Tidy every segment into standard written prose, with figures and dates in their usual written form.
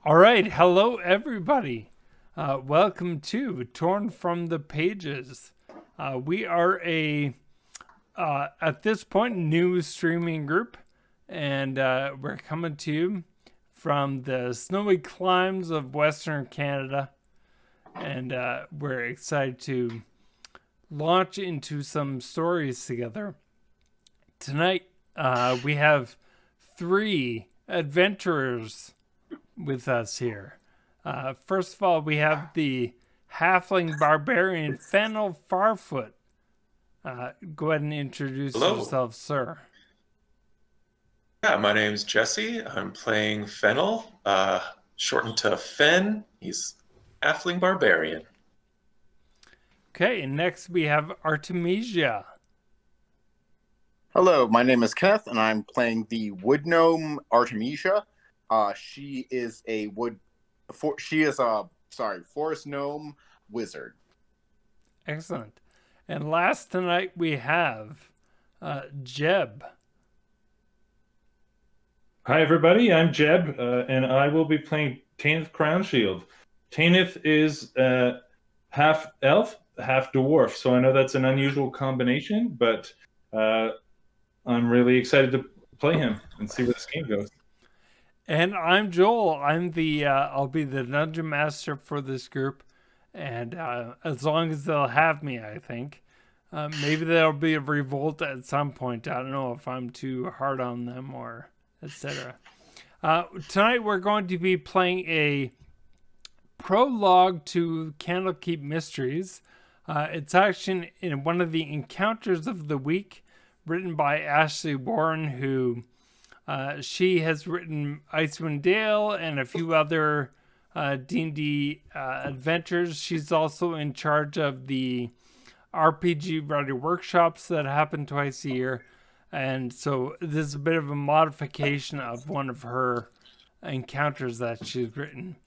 All right, hello everybody. Welcome to Torn from the Pages. We are at this point, new streaming group, and we're coming to you from the snowy climes of Western Canada, and we're excited to launch into some stories together. Tonight, we have three adventurers with us here. First of all, we have the Halfling Barbarian Fennel Farfoot. Go ahead and introduce Hello. yourself, sir. Yeah, my name's Jesse. I'm playing Fennel, shortened to Fen. He's Halfling Barbarian. Okay, and next we have Artemisia. Hello, my name is Kenneth, and I'm playing the wood gnome Artemisia. She is a forest gnome wizard. Excellent. And last tonight we have Jeb. Hi, everybody. I'm Jeb, and I will be playing Tanith Crownshield. Tanith is half elf, half dwarf, so I know that's an unusual combination, but I'm really excited to play him and see where this game goes. And I'm Joel. I'll be the dungeon master for this group, and as long as they'll have me, I think. Maybe there'll be a revolt at some point. I don't know if I'm too hard on them or etc. Tonight we're going to be playing a prologue to Candlekeep Mysteries. It's actually in one of the encounters of the week, written by Ashley Warren, who she has written Icewind Dale and a few other D&D adventures. She's also in charge of the RPG writer workshops that happen twice a year. And so this is a bit of a modification of one of her encounters that she's written.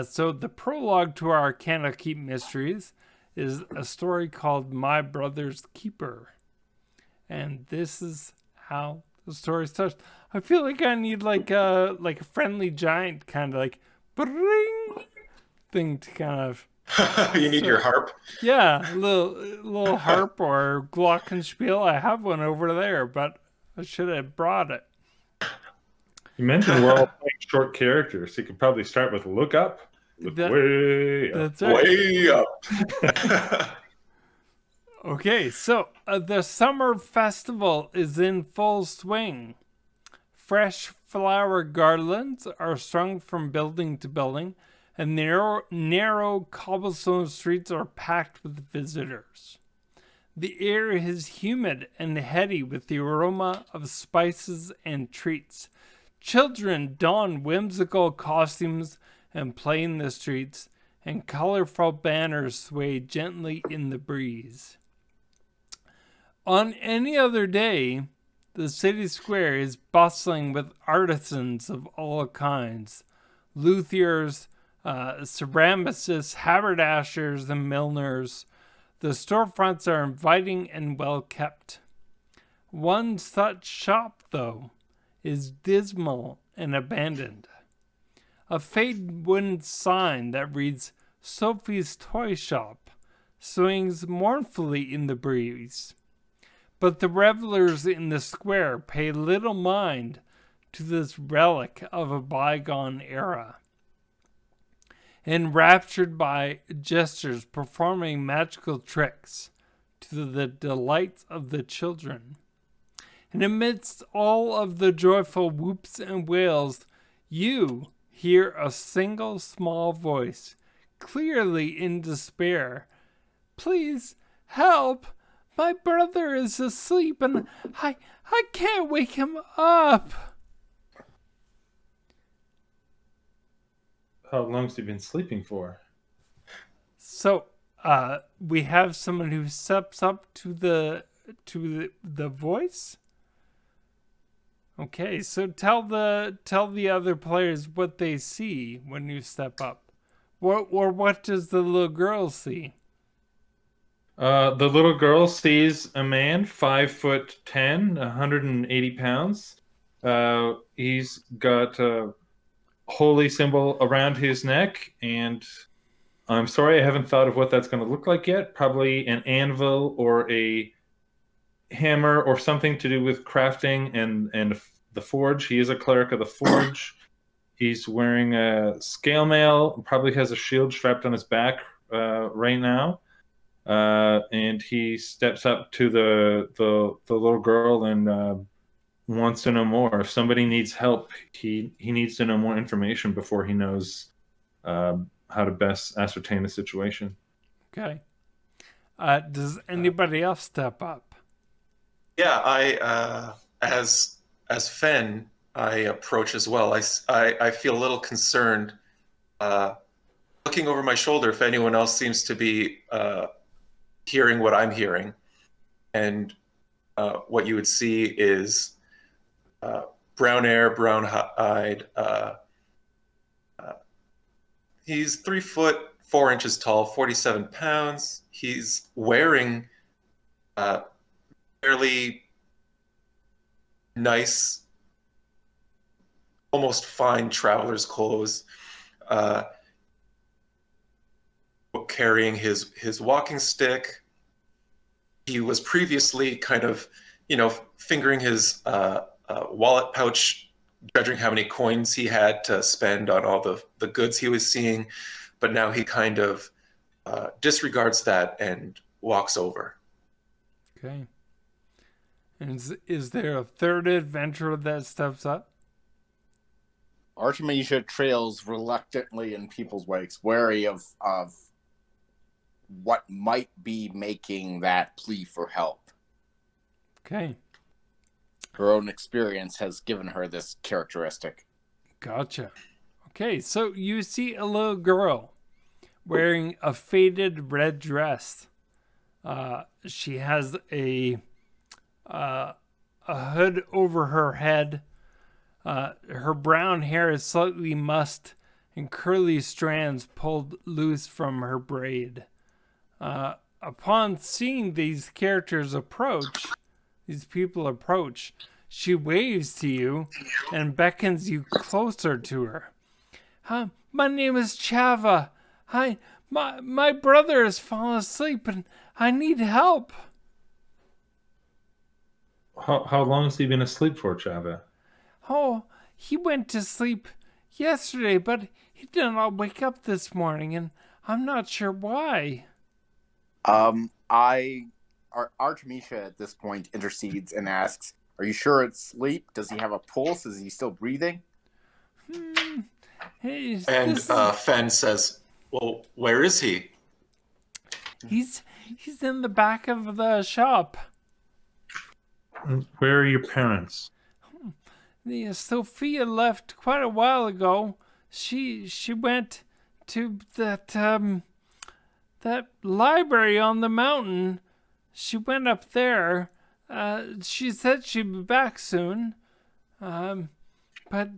So the prologue to our Candlekeep Mysteries is a story called My Brother's Keeper. And this is how the story starts. I feel like I need like a friendly giant kind of like bring thing to kind of You need your harp. yeah, a little harp or glockenspiel. I have one over there, but I should have brought it. You mentioned we're all playing short characters, so you could probably start with look up. Look way up. That's right. Way up. Okay, so the summer festival is in full swing. Fresh flower garlands are strung from building to building, and narrow cobblestone streets are packed with visitors. The air is humid and heady with the aroma of spices and treats. Children don whimsical costumes and play in the streets, and colorful banners sway gently in the breeze. On any other day, the city square is bustling with artisans of all kinds, luthiers, ceramicists, haberdashers, and milliners. The storefronts are inviting and well kept. One such shop, though, is dismal and abandoned. A faded wooden sign that reads Sophie's Toy Shop swings mournfully in the breeze. But the revelers in the square pay little mind to this relic of a bygone era. Enraptured by jesters performing magical tricks to the delights of the children. And amidst all of the joyful whoops and wails, you hear a single small voice, clearly in despair. Please help! My brother is asleep and I can't wake him up. How long's he been sleeping for? So, we have someone who steps up to the voice. Okay, so tell the other players what they see when you step up. What does the little girl see? The little girl sees a man, 5'10", 180 pounds. He's got holy symbol around his neck, and I'm sorry I haven't thought of what that's going to look like yet. Probably an anvil or a hammer or something to do with crafting and the forge. He is a cleric of the forge. He's wearing a scale mail, probably has a shield strapped on his back right now. And he steps up to the little girl and wants to know more. If somebody needs help, he needs to know more information before he knows how to best ascertain the situation. Okay. Does anybody else step up? Yeah, as Fen, I approach as well. I feel a little concerned, looking over my shoulder if anyone else seems to be hearing what I'm hearing, and what you would see is brown hair, brown-eyed. He's 3 foot 4 inches tall, 47 pounds. He's wearing fairly nice, almost fine traveler's clothes, carrying his walking stick. He was previously kind of, fingering his wallet pouch, judging how many coins he had to spend on all the goods he was seeing, but now he kind of disregards that and walks over. Okay. And is there a third adventurer that steps up? Artemisia trails reluctantly in people's wakes, wary of what might be making that plea for help. Okay. Her own experience has given her this characteristic. Gotcha. Okay, so you see a little girl wearing a faded red dress. She has a hood over her head. Her brown hair is slightly mussed and curly strands pulled loose from her braid. Upon seeing these people approach, she waves to you and beckons you closer to her. My name is Chava. My brother has fallen asleep and I need help. How long has he been asleep for, Chava? Oh, he went to sleep yesterday, but he did not wake up this morning, and I'm not sure why. Artemisia at this point intercedes and asks, "Are you sure it's sleep? Does he have a pulse? Is he still breathing?" Fen says, "Well, where is he?" He's in the back of the shop. Where are your parents? Sophia left quite a while ago. She went to that library on the mountain. She went up there. She said she'd be back soon. But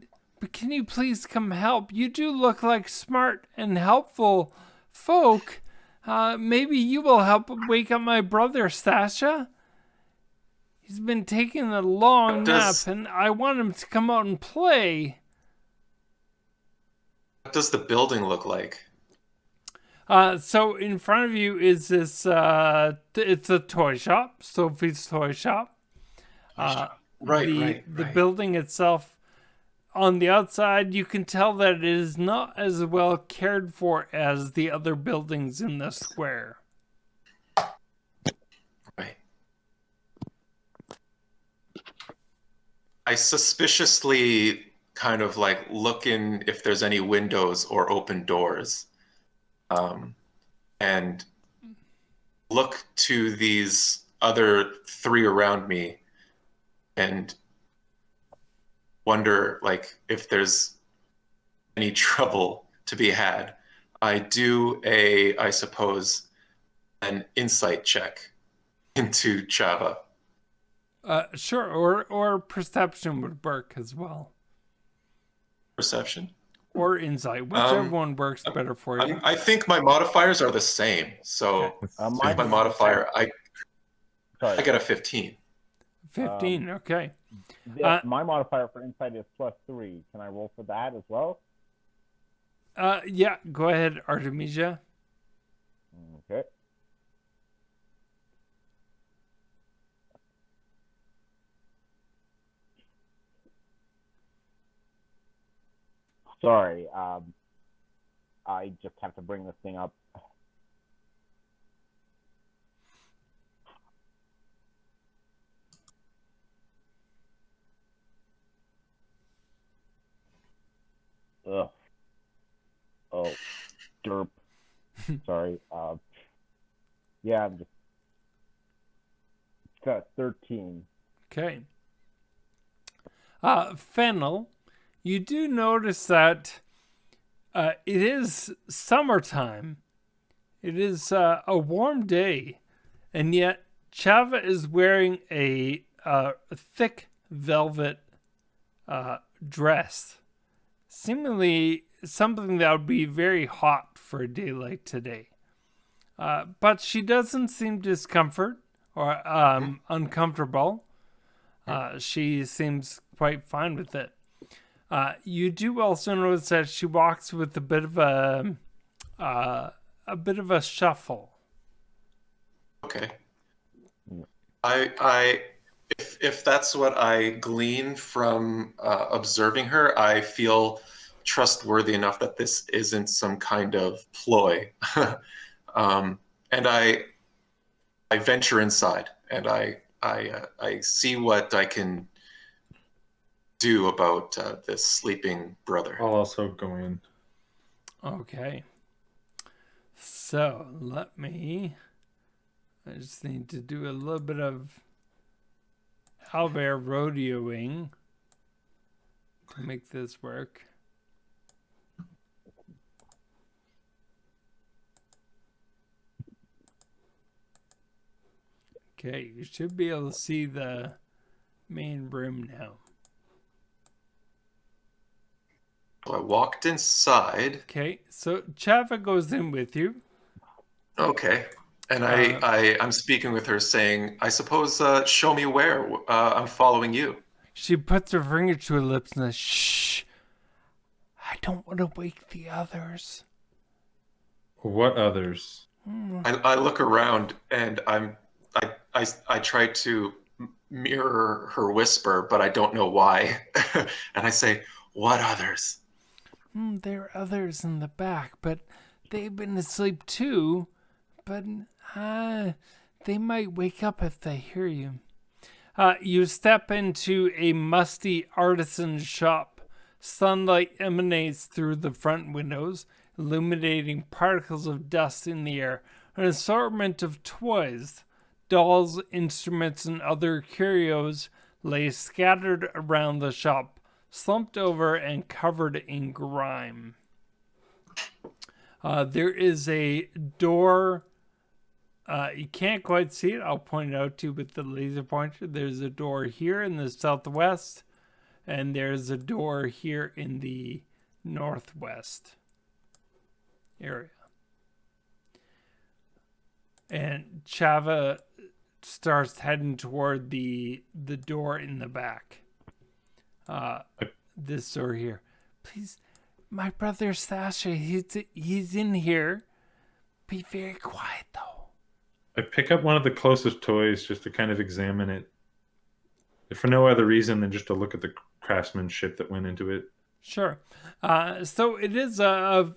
can you please come help? You do look like smart and helpful folk. Maybe you will help wake up my brother, Sasha. He's been taking a long nap, and I want him to come out and play. What does the building look like? So in front of you is this, it's a toy shop, Sophie's toy shop. Right. The building itself, on the outside, you can tell that it is not as well cared for as the other buildings in the square. Right. I suspiciously kind of like look in if there's any windows or open doors, and look to these other three around me and wonder like if there's any trouble to be had. I do I suppose, an insight check into Chava. Sure, or perception would work as well. Perception? Or insight, whichever one works better for you. I think my modifiers are the same. So Okay. my modifier, I get a 15. 15, okay. My modifier for insight is +3. Can I roll for that as well? Yeah, go ahead, Artemisia. Okay. Sorry, I just have to bring this thing up. Ugh. Oh, derp. Sorry. Yeah, I'm just. It's got 13. Okay. Fennel, you do notice that it is summertime. It is a warm day, and yet Chava is wearing a thick velvet dress, seemingly something that would be very hot for a day like today. But she doesn't seem discomfort or uncomfortable. She seems quite fine with it. You do also notice that she walks with a bit of a shuffle. Okay. If that's what I glean from observing her, I feel trustworthy enough that this isn't some kind of ploy. And I venture inside, and I see what I can do about this sleeping brother. I'll also go in. Okay. So I just need to do a little bit of Albert rodeoing to make this work. Okay, you should be able to see the main room now. I walked inside. Okay, so Chava goes in with you. Okay. And I'm speaking with her saying, I suppose, show me where. I'm following you. She puts her finger to her lips and says, shh, I don't want to wake the others. What others? I look around and I try to mirror her whisper, but I don't know why. And I say, what others? There are others in the back, but they've been asleep too. But they might wake up if they hear you. You step into a musty artisan shop. Sunlight emanates through the front windows, illuminating particles of dust in the air. An assortment of toys, dolls, instruments, and other curios lay scattered around the shop, slumped over and covered in grime. There is a door. You can't quite see it. I'll point it out to you with the laser pointer. There's a door here in the southwest, and there's a door here in the northwest area. And Chava starts heading toward the door in the back. This door here. Please, my brother Sasha, he's in here. Be very quiet, though. I pick up one of the closest toys just to kind of examine it, if for no other reason than just to look at the craftsmanship that went into it. Sure. So it is a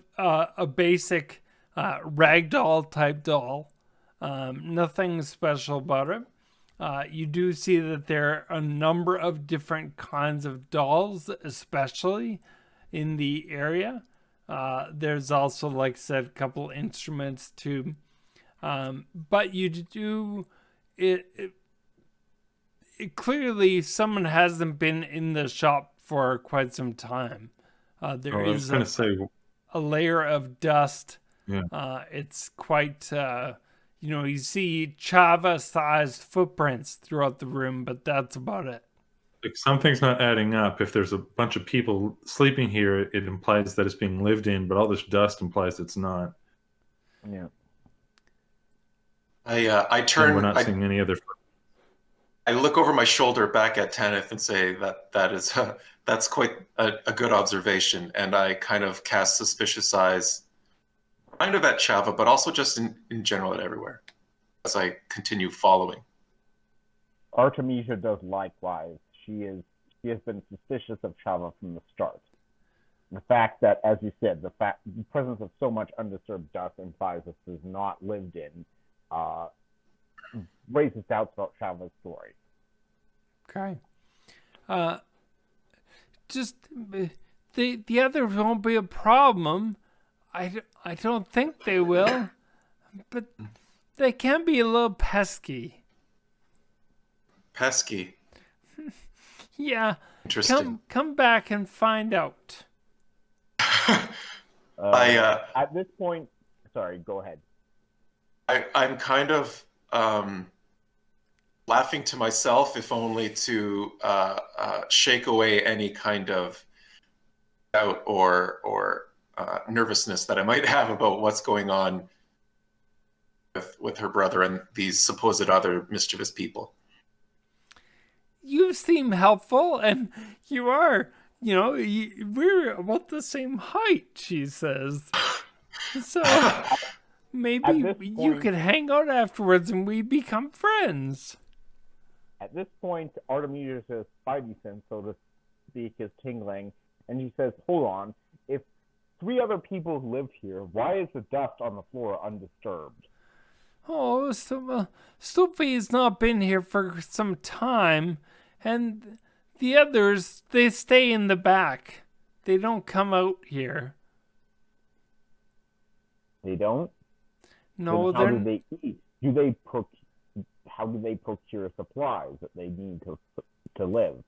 basic ragdoll type doll. Nothing special about it. You do see that there are a number of different kinds of dolls, especially in the area. There's also, like I said, a couple instruments too. But you do it clearly someone hasn't been in the shop for quite some time. There is a layer of dust. Yeah. It's quite you see Chava-sized footprints throughout the room, but that's about it. Like, something's not adding up. If there's a bunch of people sleeping here, it implies that it's being lived in, but all this dust implies it's not. Yeah. I turn. And we're not seeing any other. I look over my shoulder back at Tanith and say that that's quite a good observation, and I kind of cast suspicious eyes, kind of at Chava, but also just in general at everywhere, as I continue following. Artemisia does likewise. She has been suspicious of Chava from the start. The fact that, as you said, the presence of so much undisturbed dust implies this is not lived in, raises doubts about Chava's story. Okay. Just the others won't be a problem. I don't think they will, but they can be a little pesky. Pesky. Yeah. Interesting. Come back and find out. At this point, sorry, go ahead. I'm kind of laughing to myself, if only to shake away any kind of doubt or nervousness that I might have about what's going on with her brother and these supposed other mischievous people. You seem helpful, and you are. We're about the same height, she says. So maybe you could hang out afterwards and we become friends. At this point, Artemisia's spidey sense, so to speak, is tingling, and she says, hold on, if 3 other people live here, why is the dust on the floor undisturbed? Oh, so Sophie's not been here for some time, and the others, they stay in the back. They don't come out here. They don't? No, how do they eat? How do they procure supplies that they need to live?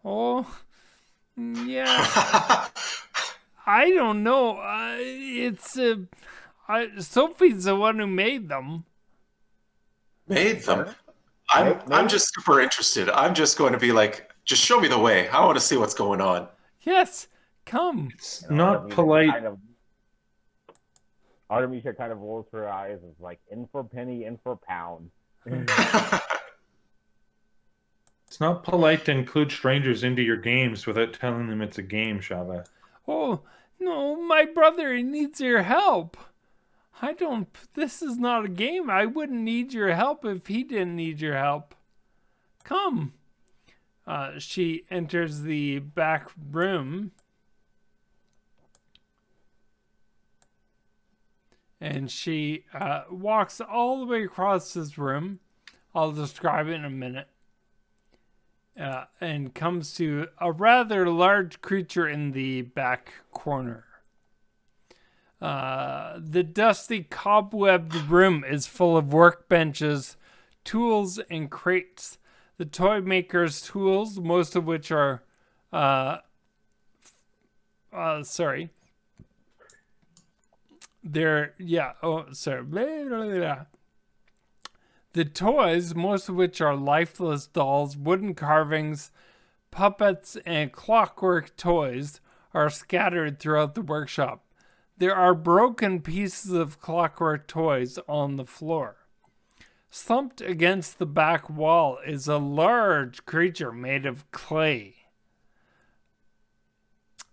Oh, yeah. I don't know. Sophie's the one who made them. Made them? I'm just super interested. I'm just going to be like, just show me the way. I want to see what's going on. Yes, come. It's not polite. Artemisia kind of rolls her eyes as like, in for penny, in for pound. It's not polite to include strangers into your games without telling them it's a game, Chava. Oh, no, my brother, he needs your help. This is not a game. I wouldn't need your help if he didn't need your help. Come. She enters the back room. And she walks all the way across this room. I'll describe it in a minute. And comes to a rather large creature in the back corner. The dusty, cobwebbed room is full of workbenches, tools, and crates. The toy maker's tools, most of which are... The toys, most of which are lifeless dolls, wooden carvings, puppets, and clockwork toys, are scattered throughout the workshop. There are broken pieces of clockwork toys on the floor. Slumped against the back wall is a large creature made of clay.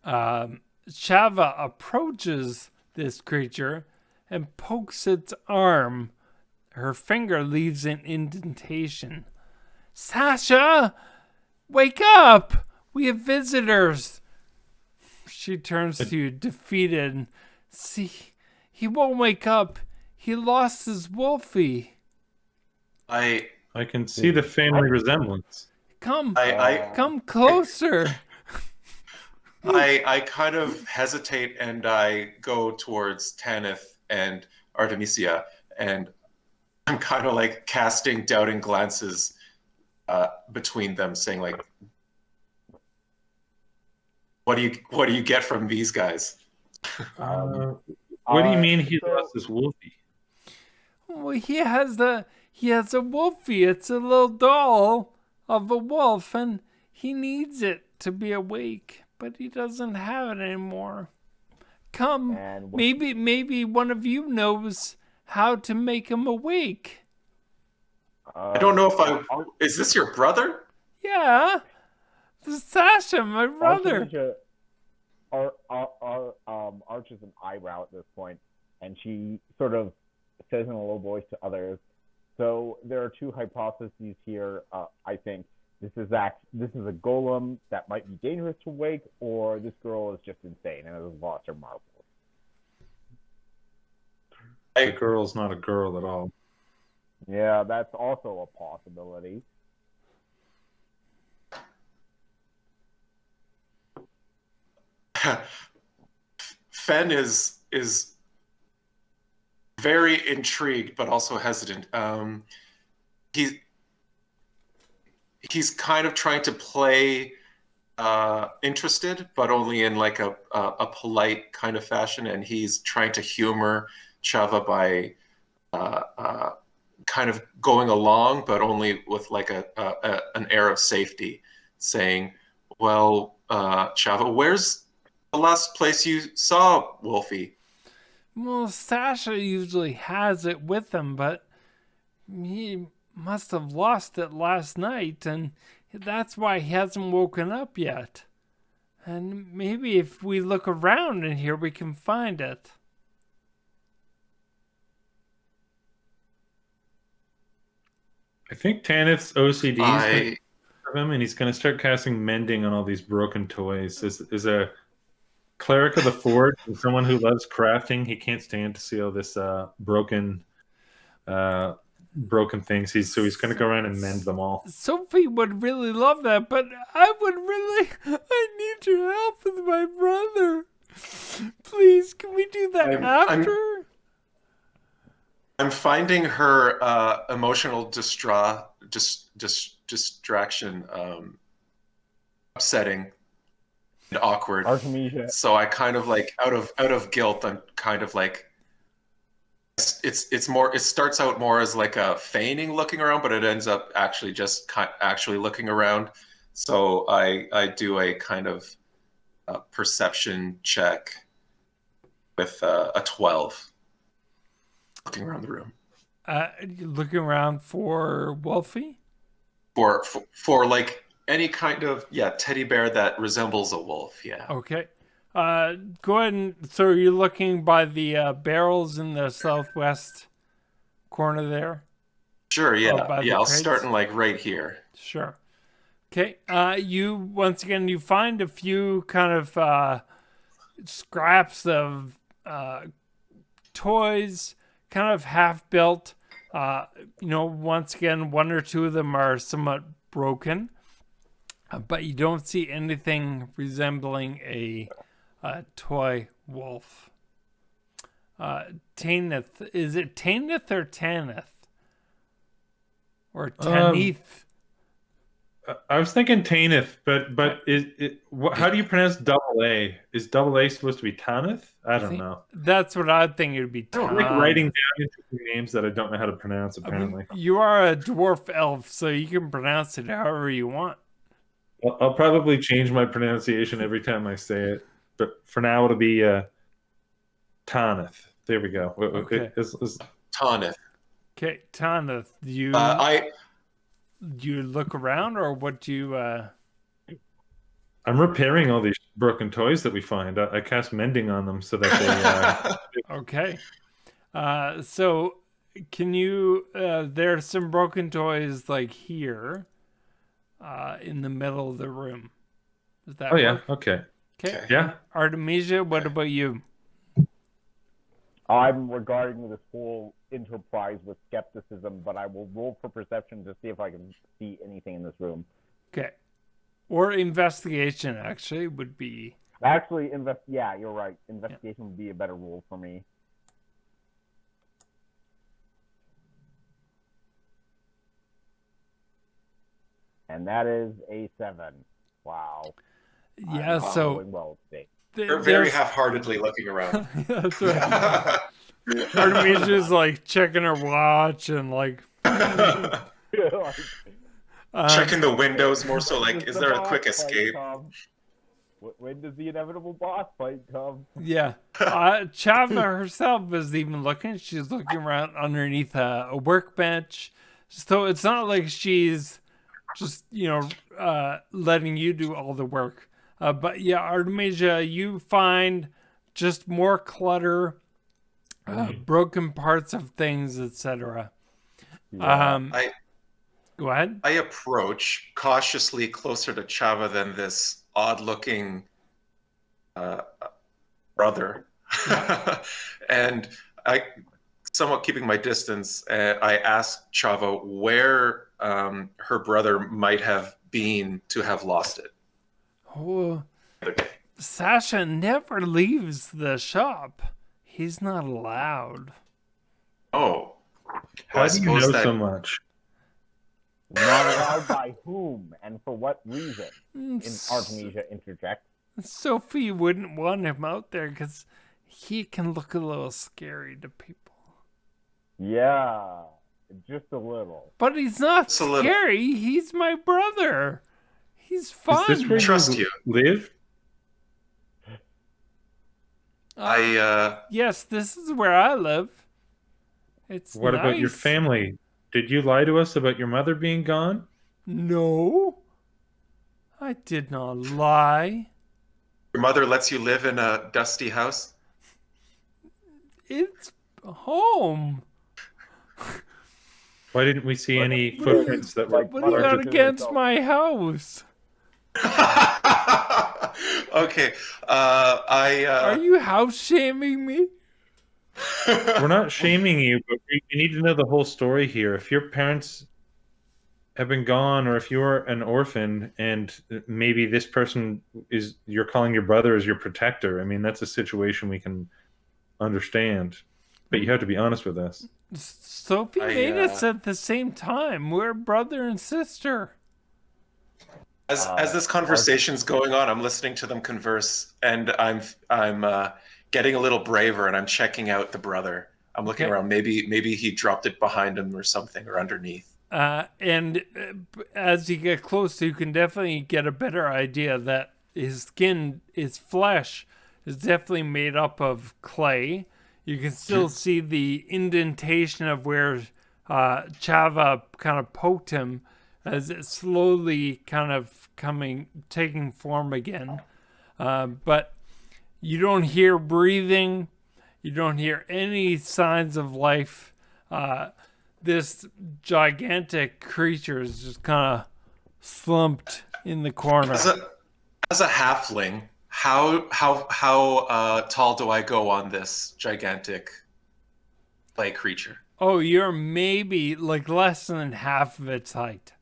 Chava approaches this creature and pokes its arm. Her finger leaves an indentation. Sasha! Wake up! We have visitors! She turns to you, defeated. See, he won't wake up. He lost his Wolfie. I can see the family resemblance. Come closer. I kind of hesitate and I go towards Tanith and Artemisia, and I'm kind of like casting doubting glances between them, saying like, "What do you get from these guys?" What do you mean he lost his Wolfie? Well, he has a Wolfie. It's a little doll of a wolf, and he needs it to be awake, but he doesn't have it anymore. Come, maybe one of you knows how to make him awake. I don't know if is this your brother? Yeah. Sasha, my brother. Artemisia arches an eyebrow at this point, and she sort of says in a low voice to others, so there are two hypotheses here, I think. This is a golem that might be dangerous to wake, or this girl is just insane and has lost her marbles. The girl's not a girl at all. Yeah, that's also a possibility. Fen is very intrigued, but also hesitant. He's kind of trying to play interested, but only in like a polite kind of fashion, and he's trying to humor Chava by kind of going along, but only with like an air of safety, saying, "Well, Chava, where's the last place you saw Wolfie?" Well, Sasha usually has it with him, but he must have lost it last night, and that's why he hasn't woken up yet. And maybe if we look around in here, we can find it. I think Tanith's OCD is him, and he's going to start casting mending on all these broken toys. Is a cleric of the forge and someone who loves crafting. He can't stand to see all this broken things. He's going to go around and mend them all. Sophie would really love that, but I need your help with my brother. Please, can we do that after? I'm finding her emotional distraction upsetting and awkward. Artemisia. So I kind of like out of guilt, I'm kind of like it's more. It starts out more as like a feigning looking around, but it ends up actually just actually looking around. So I do a kind of perception check with a 12. Looking around the room. Looking around for Wolfie? For like any kind of teddy bear that resembles a wolf. Yeah. Okay. Go ahead and so you're looking by the barrels in the southwest corner there. Sure. Yeah. I'll crates? start in like right here. Sure. Okay. You find a few kind of scraps of toys, kind of half built. Once again, one or two of them are somewhat broken, but you don't see anything resembling a toy wolf. Tanith, is it Tanith or Tanith? Or Tanith? I was thinking Tanith, but how do you pronounce double A? Is double A supposed to be Tanith? I don't know. That's what I think it would be. I don't like writing down interesting names that I don't know how to pronounce, apparently. I mean, you are a dwarf elf, so you can pronounce it however you want. I'll probably change my pronunciation every time I say it, but for now it'll be Tanith. There we go. Okay. Tanith. Okay, Tanith. Do you look around, or what do you... I'm repairing all these broken toys that we find. I cast mending on them so that they... Okay. So, can you... there are some broken toys, like, here, in the middle of the room. Does that work? Yeah, okay. Okay. Yeah. Artemisia, what about you? I'm regarding this whole enterprise with skepticism, but I will roll for perception to see if I can see anything in this room. Okay. Or investigation, actually, would be... Actually, you're right. Investigation would be a better roll for me. And that is a 7. Wow. Yeah, so... Well today. They're very half-heartedly looking around. That's right. Artemisia's like checking her watch and like checking the windows more so like, is there a quick escape? When does the inevitable boss fight come? Yeah. Chava herself is even looking. She's looking around underneath a workbench. So it's not like she's just, letting you do all the work. But yeah, Artemisia, you find just more clutter, broken parts of things, etc. Yeah. Go ahead. I approach cautiously closer to Chava than this odd-looking brother, and I, somewhat keeping my distance, I ask Chava where her brother might have been to have lost it. Oh, Sasha never leaves the shop. He's not allowed. Oh, How I do you suppose know that so much? Not allowed by whom and for what reason? Artemisia interjects. Sophie wouldn't want him out there because he can look a little scary to people. Yeah, just a little. But he's not Just a little. scary. He's my brother. He's fun. Is this where Trust you. live? Yes, this is where I live. It's What about your nice. family? Did you lie to us about your mother being gone? No, I did not lie. Your mother lets you live in a dusty house? It's home. Why didn't we see any footprints that were What do you got against my house? Okay. Are you house shaming me? We're not shaming you, but we need to know the whole story here. If your parents have been gone, or if you're an orphan and maybe this person you're calling your brother as your protector, I mean, that's a situation we can understand. But you have to be honest with us. Sophie made us at the same time. We're brother and sister. As this conversation's going on, I'm listening to them converse, and I'm getting a little braver, and I'm checking out the brother. I'm looking around. Maybe he dropped it behind him or something, or underneath. And as you get closer, you can definitely get a better idea that his skin, his flesh, is definitely made up of clay. You can still see the indentation of where Chava kind of poked him as it slowly kind of taking form again. But you don't hear breathing. You don't hear any signs of life. This gigantic creature is just kind of slumped in the corner. As a halfling, how tall do I go on this gigantic clay creature? Oh, you're maybe like less than half of its height.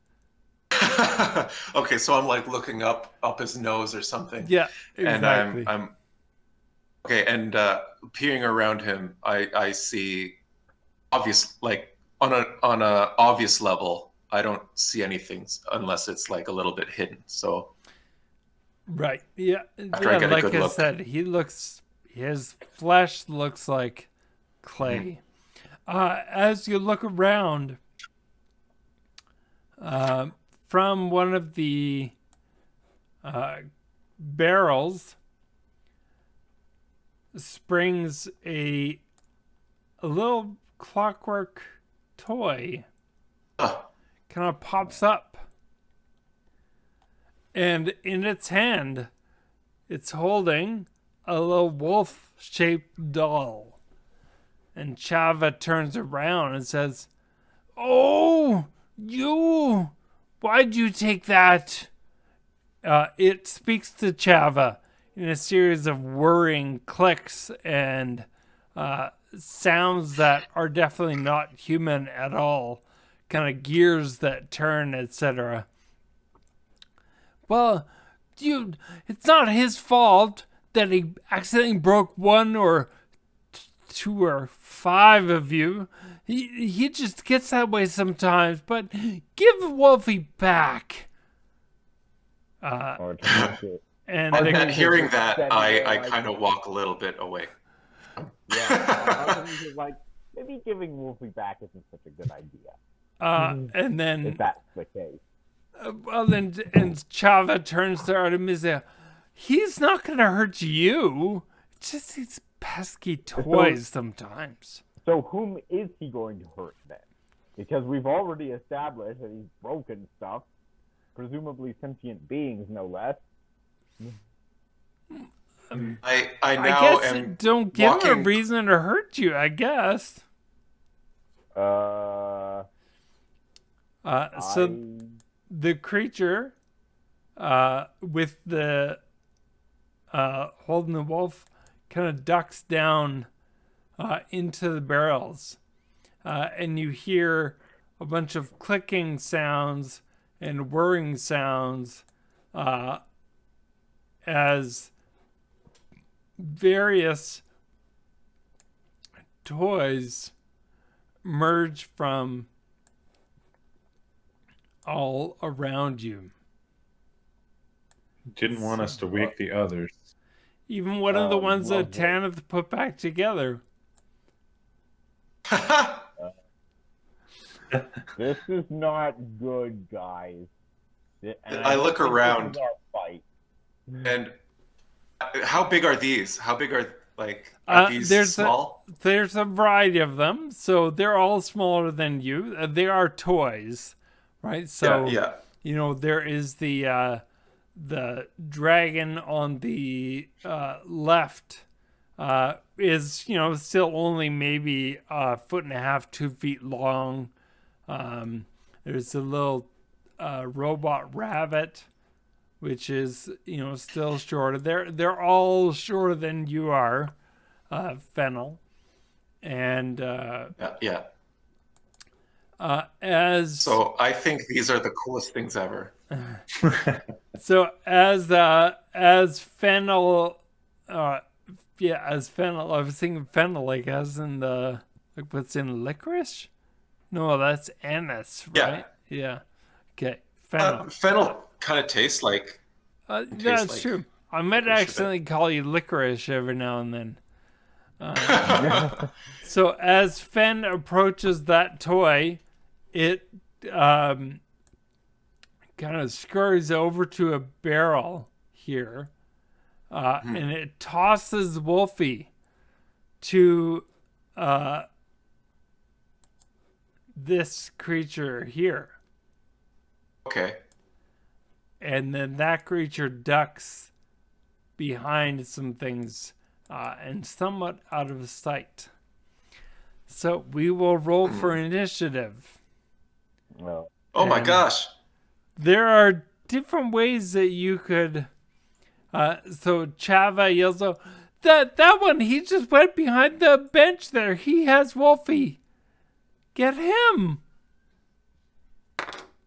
Okay, so I'm like looking up his nose or something. Yeah, exactly. And I'm okay, and peering around him, I see obvious, like on a obvious level, I don't see anything unless it's like a little bit hidden. So right, yeah, after I get a like good I look. said, his flesh looks like clay. As you look around, from one of the barrels springs a little clockwork toy. Kind of pops up, and in its hand, it's holding a little wolf-shaped doll. And Chava turns around and says, "Oh, you! Why'd you take that?" It speaks to Chava in a series of whirring clicks and sounds that are definitely not human at all. Kind of gears that turn, etc. Well, dude, it's not his fault that he accidentally broke one or two or five of you. He just gets that way sometimes, but give Wolfie back. And hearing that, I kind of walk a little bit away. Yeah, like, maybe giving Wolfie back isn't such a good idea. And then if that's the case. And Chava turns to Artemisia. He's not going to hurt you. It's just these pesky toys sometimes. So whom is he going to hurt then? Because we've already established that he's broken stuff. presumably sentient beings, no less. I I now guess am don't give him a walking. reason to hurt you, I guess. So the creature with the holding the wolf kind of ducks down into the barrels, and you hear a bunch of clicking sounds and whirring sounds as various toys merge from all around you. Didn't want us to wake the others. Even one of the ones that Tanith put back together. This is not good, guys. I look around. This is our fight. And how big are these? How big are are these small? There's a variety of them, so they're all smaller than you. They are toys, right? So yeah. You know, there is the dragon on the left is, you know, still only maybe 1.5 to 2 feet long. There's a little robot rabbit, which is, you know, still shorter. They're all shorter than you are, Fennel. And so I think these are the coolest things ever. So as Fennel, as Fennel, I was thinking Fennel like as in the what's in licorice. No, that's anise, right? Yeah. Okay. Fennel. Fennel kind of tastes like. That's true. I might accidentally call you licorice every now and then. So as Fen approaches that toy, it kind of scurries over to a barrel here, and it tosses Wolfie to this creature here. Okay. And then that creature ducks behind some things and somewhat out of sight. So we will roll for initiative. Well, oh my gosh. There are different ways that you could... so Chava yells out, that one, he just went behind the bench there. He has Wolfie. Get him.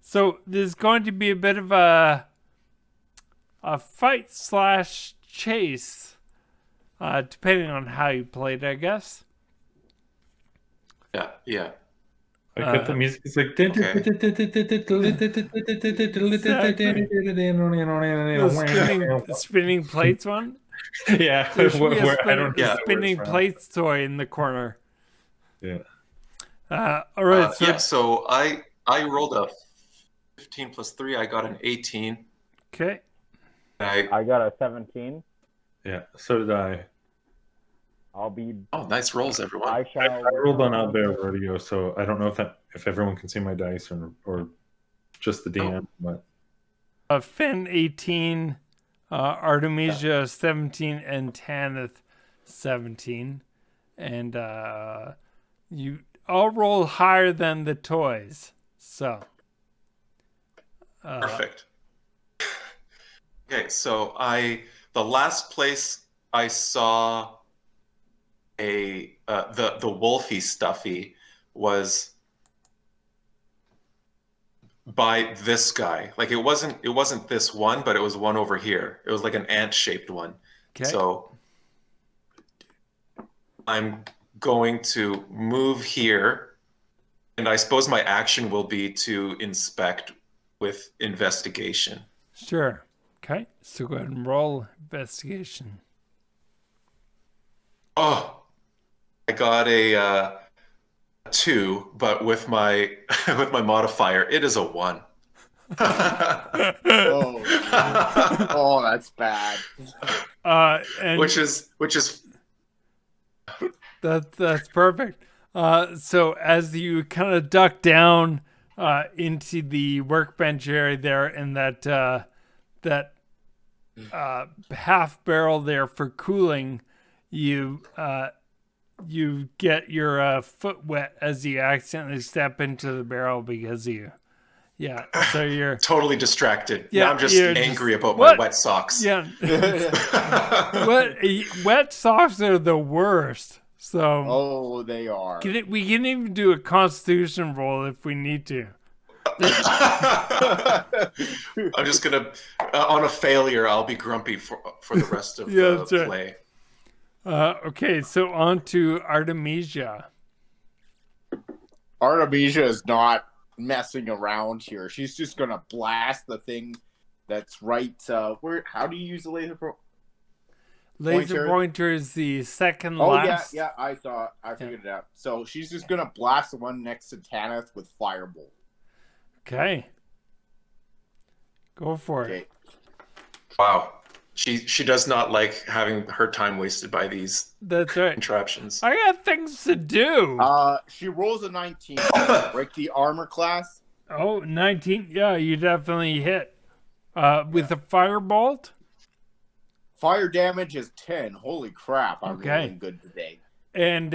So there's going to be a bit of a fight / chase, depending on how you played, I guess. Yeah. I got the music. It's like spinning plates one. Yeah, There should be I don't know spinning plates toy in the corner. Yeah. All right. So I rolled a 15 plus 3. I got an 18. Okay. I got a 17. Yeah, so did I. I'll be. Oh, nice rolls, everyone. I rolled on out there rodeo, so I don't know if everyone can see my dice or just the DM. But Finn 18, Artemisia 17, and Tanith 17, and you all roll higher than the toys. So perfect. Okay, so the last place I saw the Wolfie stuffy was by this guy. Like it wasn't this one, but it was one over here. It was like an ant-shaped one. Okay. So I'm going to move here, and I suppose my action will be to inspect with investigation. Sure. Okay, so go ahead and roll investigation. Oh, I got a 2, but with my modifier, it is a 1. Oh, that's bad. And which is that's perfect. So as you kind of duck down, into the workbench area there, and that half barrel there for cooling. You get your foot wet as you accidentally step into the barrel because you. Yeah, so you're Totally distracted. Yeah, Now I'm just you're angry about my what? wet socks. Yeah. Wet socks are the worst. So Oh, they are. we can even do a constitution roll if we need to. I'm just gonna on a failure. I'll be grumpy for the rest of Yeah, the that's right. play. Okay, so on to Artemisia. Artemisia is not messing around here. She's just gonna blast the thing that's right. Where? How do you use the laser Laser pointer is the second Oh last. yeah. I figured it out. So she's just gonna blast the one next to Tanith with Firebolt. Okay. Go for it. Okay. Wow, she does not like having her time wasted by these That's right. contraptions. I got things to do. She rolls a 19. Break the armor class. Oh, 19. Yeah, you definitely hit. With a firebolt? Fire damage is 10. Holy crap! I'm Okay. rolling good today. And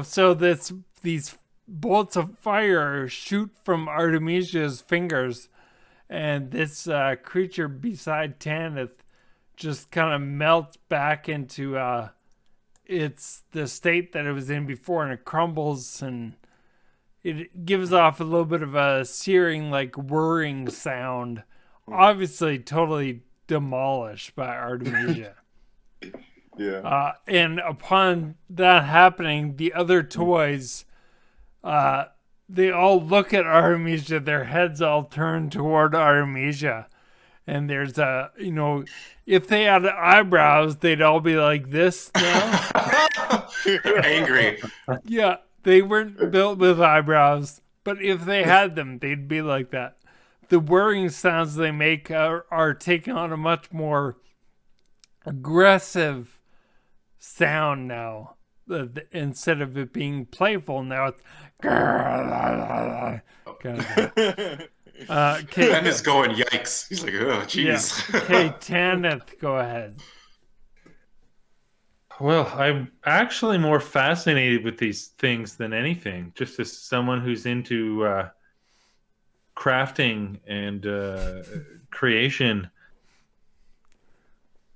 so these bolts of fire shoot from Artemisia's fingers, and this creature beside Tanith just kind of melts back into the state that it was in before, and it crumbles, and it gives off a little bit of a searing, like whirring sound. Obviously, totally demolished by Artemisia. Yeah. And upon that happening, the other toys, they all look at Artemisia. Their heads all turn toward Artemisia. And there's if they had eyebrows, they'd all be like this now. They're angry. Yeah, they weren't built with eyebrows, but if they had them, they'd be like that. The whirring sounds they make are taking on a much more aggressive sound now. Instead of it being playful, now it's kind of Ben is going yikes. He's like, oh jeez. Yeah. Okay, Tanith, go ahead. Well, I'm actually more fascinated with these things than anything. Just as someone who's into crafting and creation,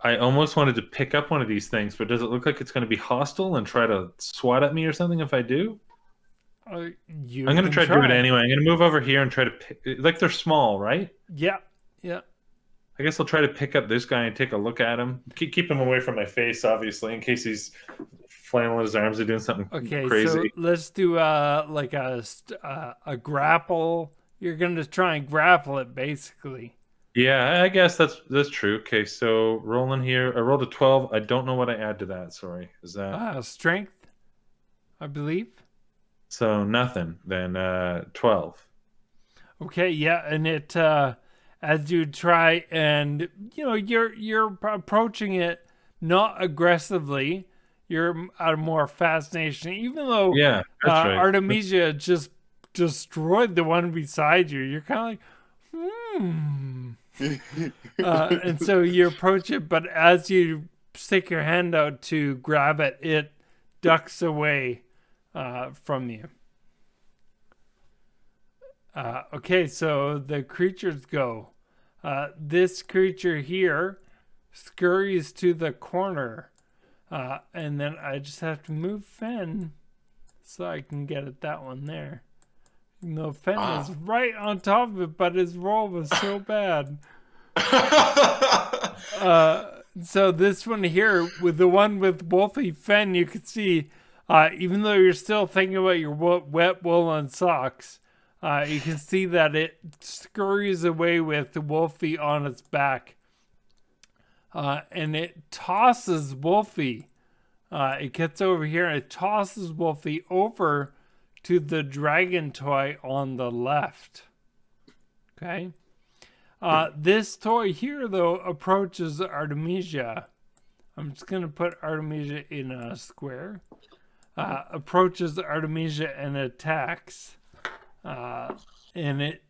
I almost wanted to pick up one of these things, but does it look like it's going to be hostile and try to swat at me or something if I do? I'm going to try to do it anyway. I'm going to move over here and try to pick, like they're small, right? Yeah. I guess I'll try to pick up this guy and take a look at him. Keep him away from my face, obviously, in case he's flailing his arms or doing something crazy. So let's do like a grapple. You're going to try and grapple it, basically. Yeah, I guess that's true. Okay, so rolling here. I rolled a 12. I don't know what I add to that. Sorry. Is that strength, I believe. So nothing. Then 12. Okay, yeah, and it as you try and you're approaching it not aggressively. You're out of more fascination, even though that's right. Artemisia just destroyed the one beside you. You're kind of like, and so you approach it, but as you stick your hand out to grab it, it ducks away from you. Okay, so the creatures go. This creature here scurries to the corner, and then I just have to move Fen so I can get at that one there. No, Fen was right on top of it, but his roll was so bad. So this one here, with the one with Wolfie Fen, you can see, even though you're still thinking about your wet woolen socks, you can see that it scurries away with Wolfie on its back. And it tosses Wolfie. It gets over here and it tosses Wolfie over to the dragon toy on the left. Okay. This toy here, though, approaches Artemisia. I'm just going to put Artemisia in a square. Approaches Artemisia and attacks. and it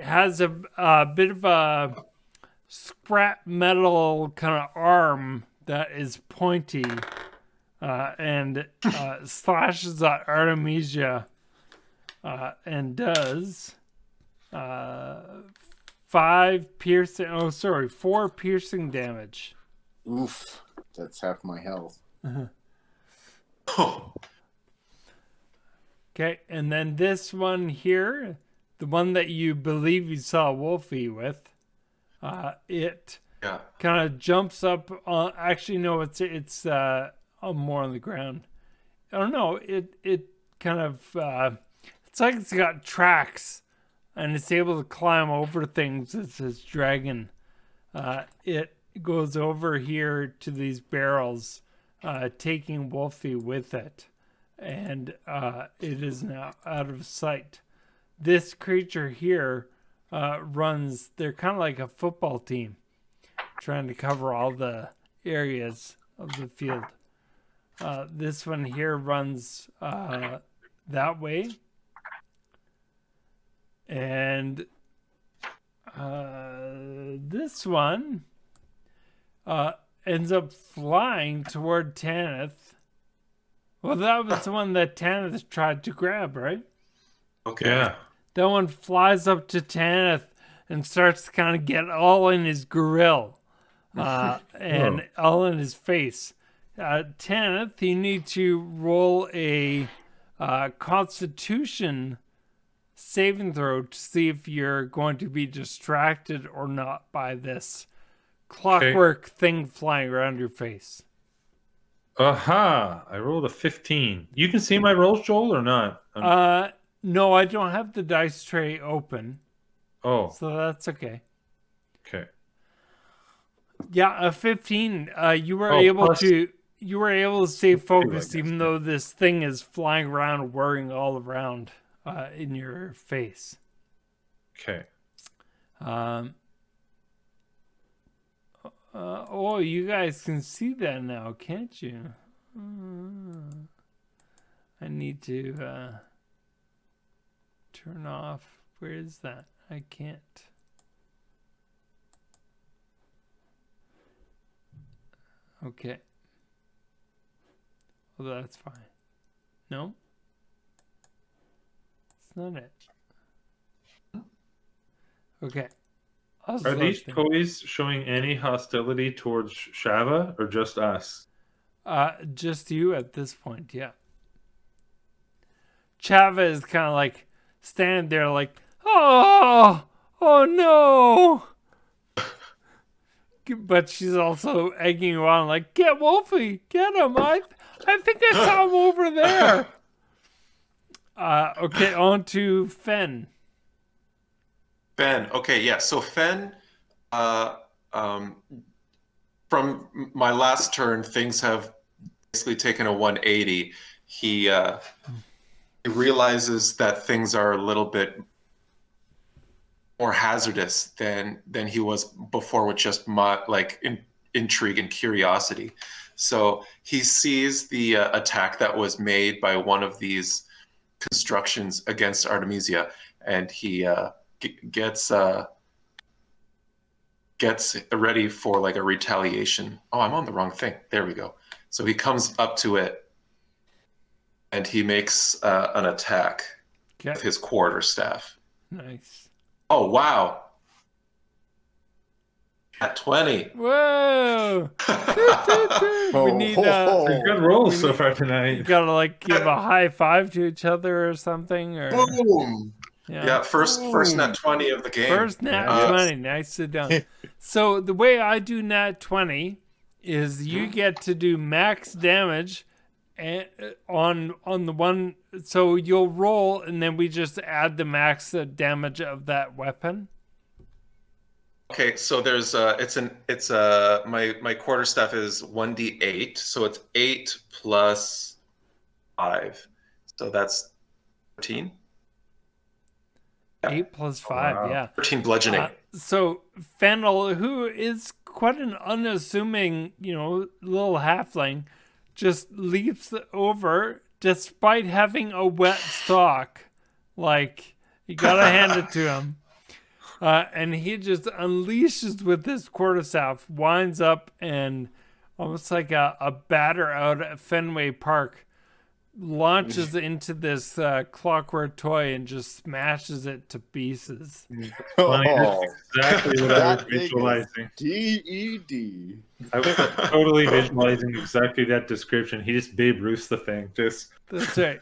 has a bit of a scrap metal kind of arm that is pointy, and slashes at Artemisia, and does 4 piercing damage. Oof, that's half my health. Oh, Okay, and then this one here, the one that you believe you saw Wolfie with, it yeah. kind of jumps up. Actually, no, it's more on the ground. I don't know. It kind of it's like it's got tracks, and it's able to climb over things. It's this dragon. It goes over here to these barrels, taking Wolfie with it, and it is now out of sight. This creature here runs. They're kind of like a football team, trying to cover all the areas of the field. This one here runs that way, and this one ends up flying toward Tanith. Well, that was the one that Tanith tried to grab, right? Okay. Yeah. That one flies up to Tanith and starts to kind of get all in his grill, and all in his face. Tanith, you need to roll a Constitution saving throw to see if you're going to be distracted or not by this clockwork thing flying around your face. Aha! I rolled a 15. You can see my rolls, Joel, or not? No, I don't have the dice tray open, Oh, so that's okay. okay. Yeah, a 15. You were Oh, able plus- to stay focused, guess, even though this thing is flying around, whirring all around in your face. Okay. Oh, you guys can see that now, can't you? I need to turn off. Where is that? I can't. Okay. Well, that's fine. No? It's not it. Okay. Are these toys showing any hostility towards Shava or just us? Just you at this point, yeah. Chava is kind of like standing there like, oh no. But she's also egging you on like, get Wolfie, get him. I think I saw him over there. Okay, on to Fen. Ben. Okay, yeah. So Fen, from my last turn, things have basically taken a 180. He realizes that things are a little bit more hazardous than he was before, with just intrigue and curiosity. So he sees the attack that was made by one of these constructions against Artemisia, and he gets ready for like a retaliation. Oh, I'm on the wrong thing. There we go. So he comes up to it, and he makes an attack with his quarterstaff. Nice. Oh, wow. At 20. Whoa. We need Good rolls so far you tonight. gotta like give a high five to each other or something, or Boom. Yeah, first nat 20 of the game. First nat 20. Nicely done. So the way I do nat 20 is you get to do max damage on the one. So you'll roll, and then we just add the max damage of that weapon. Okay, so there's my quarterstaff is 1d8, so it's 8 plus 5, so that's 13. 8 plus 5, wow. yeah. 13 bludgeoning. So Fennel, who is quite an unassuming, little halfling, just leaps over, despite having a wet sock, Like, you gotta hand it to him. And he just unleashes with his quarterstaff, winds up and almost like a batter out at Fenway Park, launches into this clockwork toy and just smashes it to pieces. Funny, Oh, that's exactly what I was that thing is visualizing. DED. I was totally visualizing exactly that description. He just Babe Ruths the thing. Just That's right.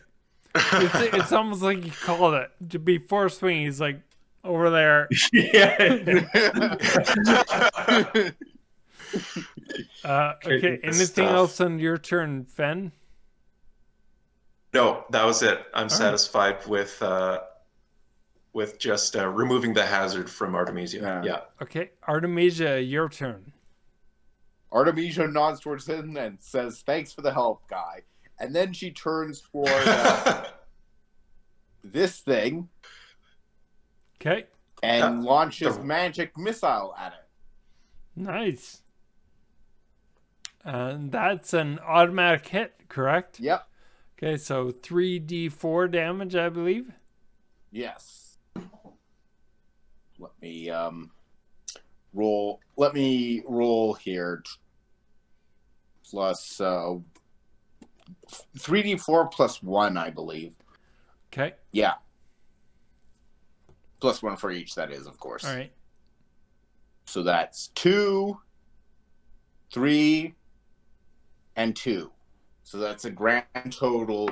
It's almost like he called it. Before swing, he's like over there. yeah. Okay, anything else on your turn, Fen? No, that was it. I'm satisfied with just removing the hazard from Artemisia. Yeah. Okay, Artemisia, your turn. Artemisia nods towards him and says, "Thanks for the help, guy." And then she turns for this thing Okay, and launches magic missile at it. nice. And that's an automatic hit, correct? Yep. Okay, so 3d4 damage, I believe. Yes. Let me roll. Let me roll here. Plus 3d4 plus 1, I believe. Okay, Yeah. Plus 1 for each, that is, of course. all right. So that's 2, 3, and 2. So that's a grand total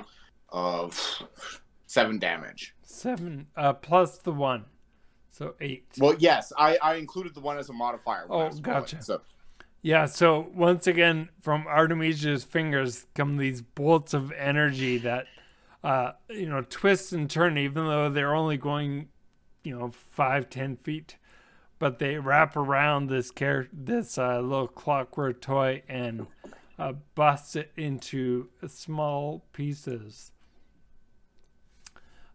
of 7 damage. 7 plus the 1, so 8. Well, yes, I included the 1 as a modifier. When I was rolling, gotcha. So Yeah, so once again, from Artemisia's fingers come these bolts of energy that, twist and turn, even though they're only going, 5-10 feet. But they wrap around this little clockwork toy and bust it into small pieces.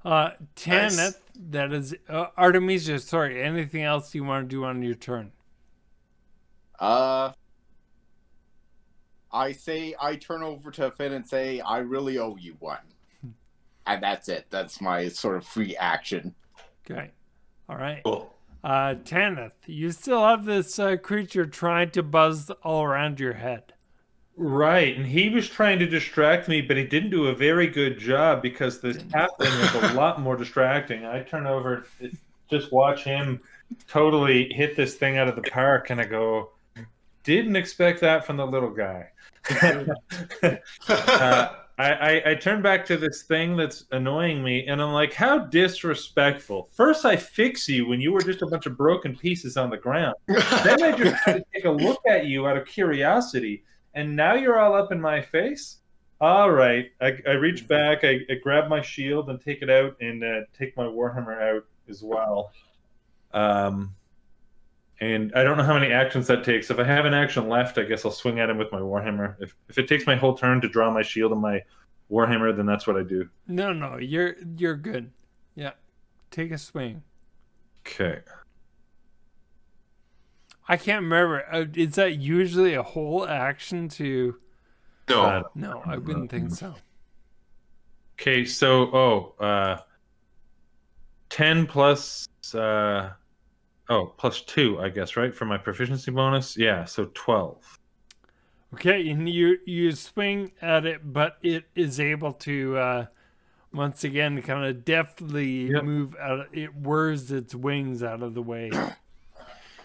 Tanith, Nice. that is Artemisia. Sorry, anything else you want to do on your turn? I turn over to Finn and say, "I really owe you one," and that's it. That's my sort of free action. Okay, all right. Cool. Tanith, you still have this creature trying to buzz all around your head. right, and he was trying to distract me, but he didn't do a very good job because this halfling was a lot more distracting. I turn over, just watch him totally hit this thing out of the park, and I go, "Didn't expect that from the little guy." I turn back to this thing that's annoying me, and I'm like, how disrespectful. First, I fix you when you were just a bunch of broken pieces on the ground. Then I just had to take a look at you out of curiosity, and now you're all up in my face? All right. I reach back, I grab my shield and take it out, and take my Warhammer out as well. And I don't know how many actions that takes. If I have an action left, I guess I'll swing at him with my Warhammer. If it takes my whole turn to draw my shield and my Warhammer, then that's what I do. No, you're good. Yeah, take a swing. Okay. I can't remember. Is that usually a whole action to? No. No, I wouldn't think so. Okay, so 10 plus plus 2, I guess, right? For my proficiency bonus? Yeah, so 12. Okay, and you swing at it, but it is able to once again kind of deftly move out. It whirs its wings out of the way.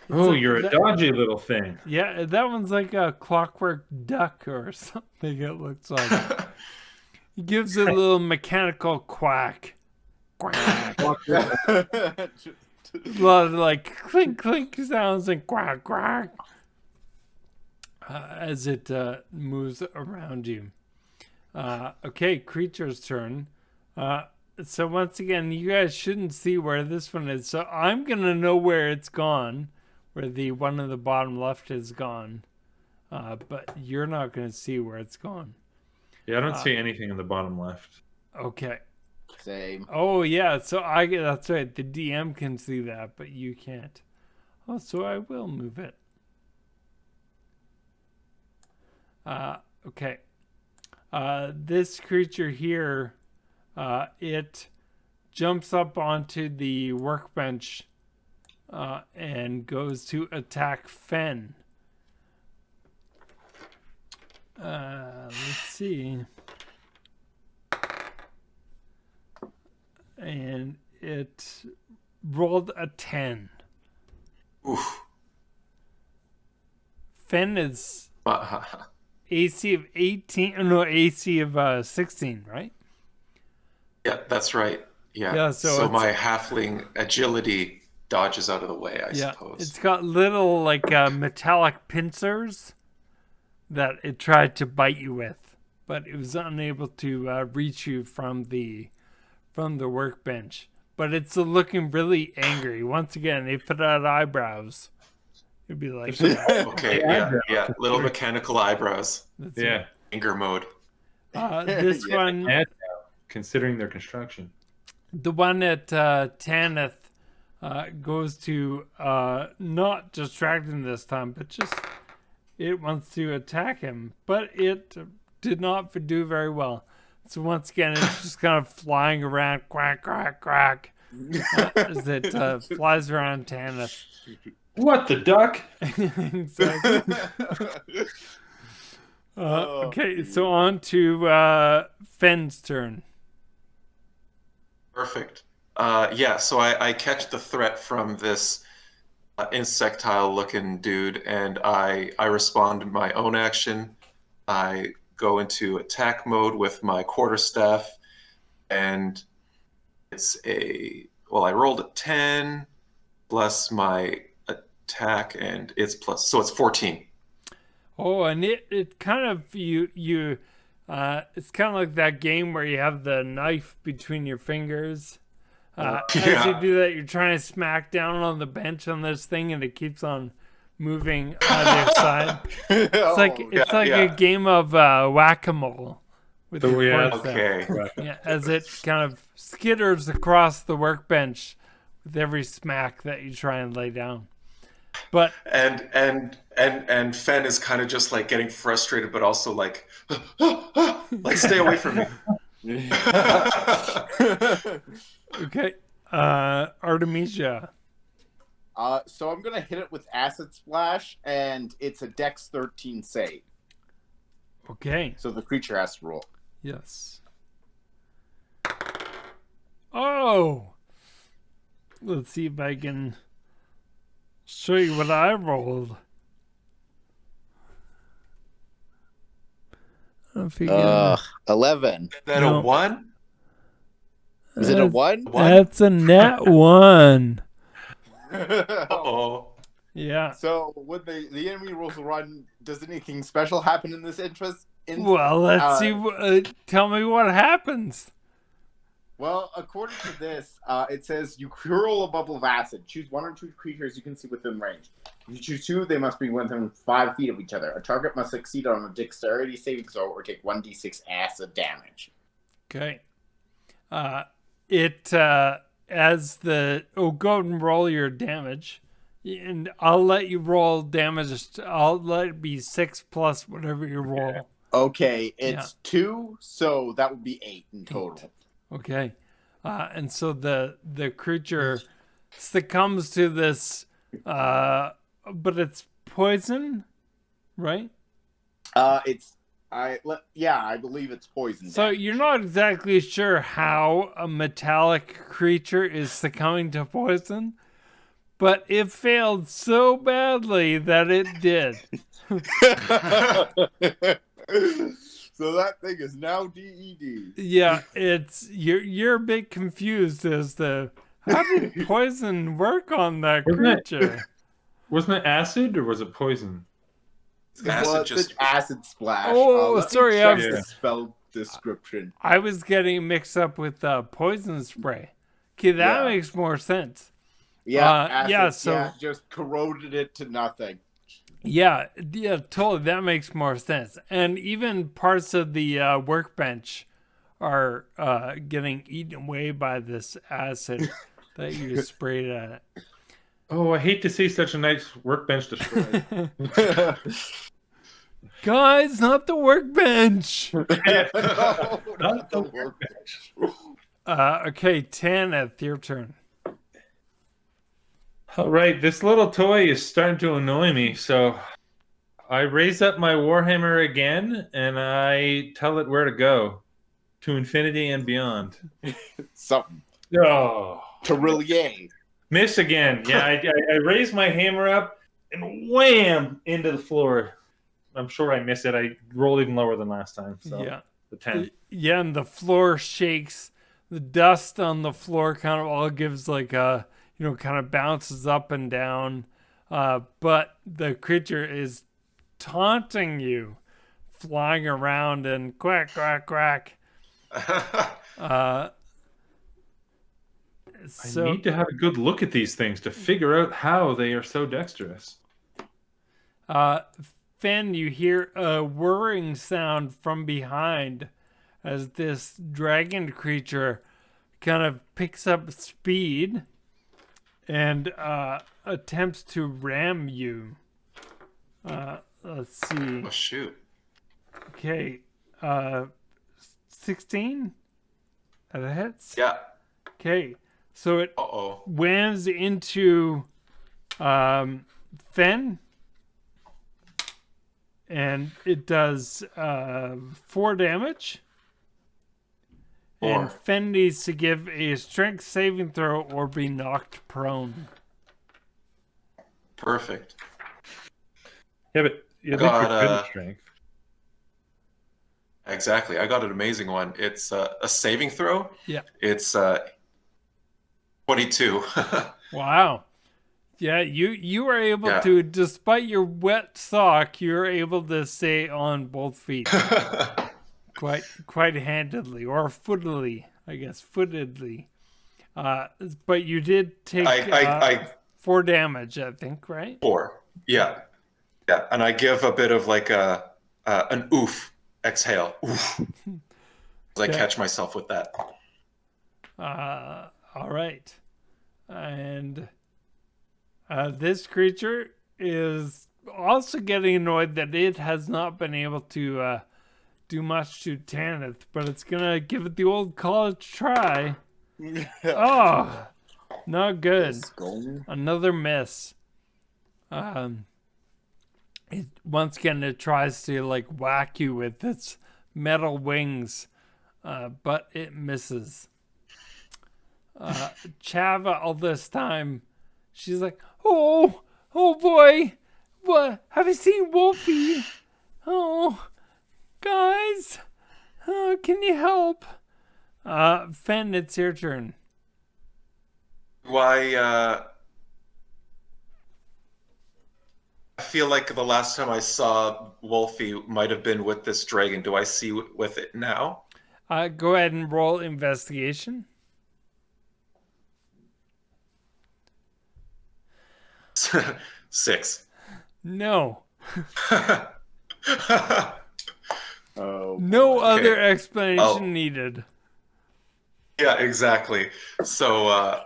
You're a dodgy little thing. Yeah, that one's like a clockwork duck or something. It looks like. He gives it a little mechanical quack. Quack. A lot of like clink clink sounds and quack quack as it moves around you. Okay, creature's turn. So once again, you guys shouldn't see where this one is. So I'm gonna know where it's gone, where the one on the bottom left is gone. But you're not gonna see where it's gone. Yeah, I don't see anything in the bottom left. Okay. Same. Oh yeah, so that's right. The DM can see that, but you can't. Oh, so I will move it. Okay. This creature here, it jumps up onto the workbench and goes to attack Fen. Let's see. And it rolled a 10. Oof. Fen is AC of 18, no, AC of 16, right? Yeah, that's right. Yeah. Yeah, so it's- my halfling agility dodges out of the way, I suppose. It's got little like metallic pincers that it tried to bite you with, but it was unable to reach you from the workbench. But it's looking really angry. Once again, they put out eyebrows. It'd be like, Okay, yeah. Little mechanical eyebrows. that's Yeah. Anger mode. This Yeah. one, And considering their construction. the one at Tanith goes to not distract him this time, but just it wants to attack him. But it did not do very well. So once again, it's just kind of flying around, quack, quack, quack, as it flies around Tanith. What the duck? Exactly. Okay, so on to Fen's turn. Perfect. So I catch the threat from this insectile-looking dude, and I respond in my own action. I go into attack mode with my quarterstaff, and I rolled a 10 plus my attack, and it's 14. Oh, and it kind of it's kind of like that game where you have the knife between your fingers. As you do that, you're trying to smack down on the bench on this thing, and it keeps on moving on the side. It's like a game of whack-a-mole with So your yeah, quarterstaff. Okay. Yeah, as it kind of skitters across the workbench with every smack that you try and lay down. But And Fen is kind of just like getting frustrated, but also like, like stay away from me. okay, Artemisia. So I'm gonna hit it with Acid Splash, and it's a Dex 13 save. Okay. So the creature has to roll. Yes. Oh! Let's see if I can show you what I rolled. I don't know if you can- 11. Is that No. a 1? Is it a 1? That's a net 1. Uh-oh. Yeah. So when the enemy rolls a run, does anything special happen in this interest? Well, let's see. Tell me what happens. Well, according to this, it says you hurl a bubble of acid. Choose one or two creatures you can see within range. If you choose two, they must be within 5 feet of each other. A target must succeed on a dexterity saving throw or take 1d6 acid damage. Okay. Go and roll your damage. And I'll let you roll damage. I'll let it be 6 plus whatever you roll. Okay, it's 2, so that would be 8 in total. Okay. And so the creature succumbs to this, but it's poison, right? I believe it's poison. So you're not exactly sure how a metallic creature is succumbing to poison, but it failed so badly that it did. So that thing is now DED. Yeah, you're a bit confused as to how did poison work on that creature. Wasn't it acid or was it poison? It's an acid splash. Oh, let me sorry, check I- the spell description. I was getting mixed up with poison spray. Okay, that Yeah. makes more sense. Yeah, so- just corroded it to nothing. Yeah, totally. That makes more sense. And even parts of the workbench are getting eaten away by this acid that you sprayed at it. Oh, I hate to see such a nice workbench destroyed. Guys, not the workbench. No, not the workbench. Okay, Tanith, your turn. All right, this little toy is starting to annoy me, so I raise up my Warhammer again, and I tell it where to go. To infinity and beyond. Something. Oh. Terillier. Miss again. Yeah, I raise my hammer up and wham into the floor. I'm sure I miss it. I rolled even lower than last time. So Yeah. the 10. Yeah, and the floor shakes. The dust on the floor kind of all gives like a, kind of bounces up and down. But the creature is taunting you, flying around and quack, quack, quack. I need to have a good look at these things to figure out how they are so dexterous. Finn, you hear a whirring sound from behind as this dragon creature kind of picks up speed and attempts to ram you. Let's see. Oh, shoot. Okay. 16? That hits? Yeah. Okay. So it Uh-oh. whams into Fen. And it does 4 damage. 4. And Fen needs to give a strength saving throw or be knocked prone. Perfect. Yeah, but you think Got, you're good at strength. Exactly. I got an amazing one. It's a saving throw. Yeah. It's 22. Wow. Yeah, you were able Yeah. to, despite your wet sock, you were able to stay on both feet quite handedly, or footedly, I guess, footedly. But you did take 4 damage, I think, right? 4. Yeah. Yeah. And I give a bit of like an oof exhale. Oof. As I catch myself with that. All right. And this creature is also getting annoyed that it has not been able to do much to Tanith, but it's going to give it the old college try. Oh, not good. Another miss. Once again, it tries to like whack you with its metal wings, but it misses. Chava, all this time, she's like, oh boy, what? Have you seen Wolfie? Oh, guys, can you help? Fen, it's your turn. Why? I feel like the last time I saw Wolfie might have been with this dragon. Do I see with it now? Go ahead and roll investigation. 6. No. Oh, No Okay. other explanation needed. Yeah, exactly. So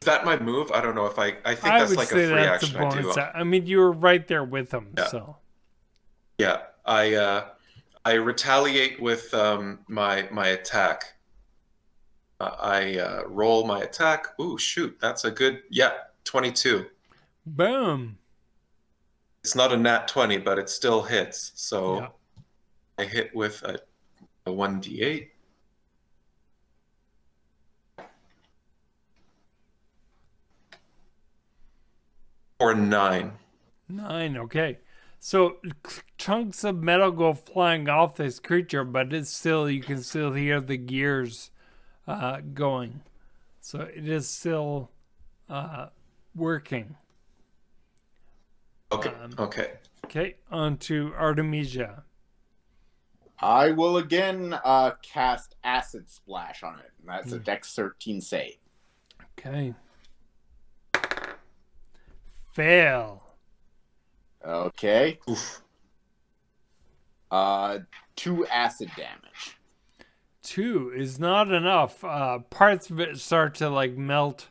is that my move? I don't know if I think I that's would like say a free that's action a I do. bonus. I mean, you were right there with him, Yeah. so. Yeah, I retaliate with my attack. I roll my attack. Ooh, shoot, that's a good 22. Boom. It's not a nat 20, but it still hits. So Yeah. I hit with a 1d8. Or 9. 9, okay. So chunks of metal go flying off this creature, but it's still, you can still hear the gears going. So it is still working. Okay. Okay. Okay, on to Artemisia. I will again cast Acid Splash on it. And that's a Dex 13 save. Okay. Fail. Okay. Oof. 2 acid damage. 2 is not enough. Parts of it start to like melt,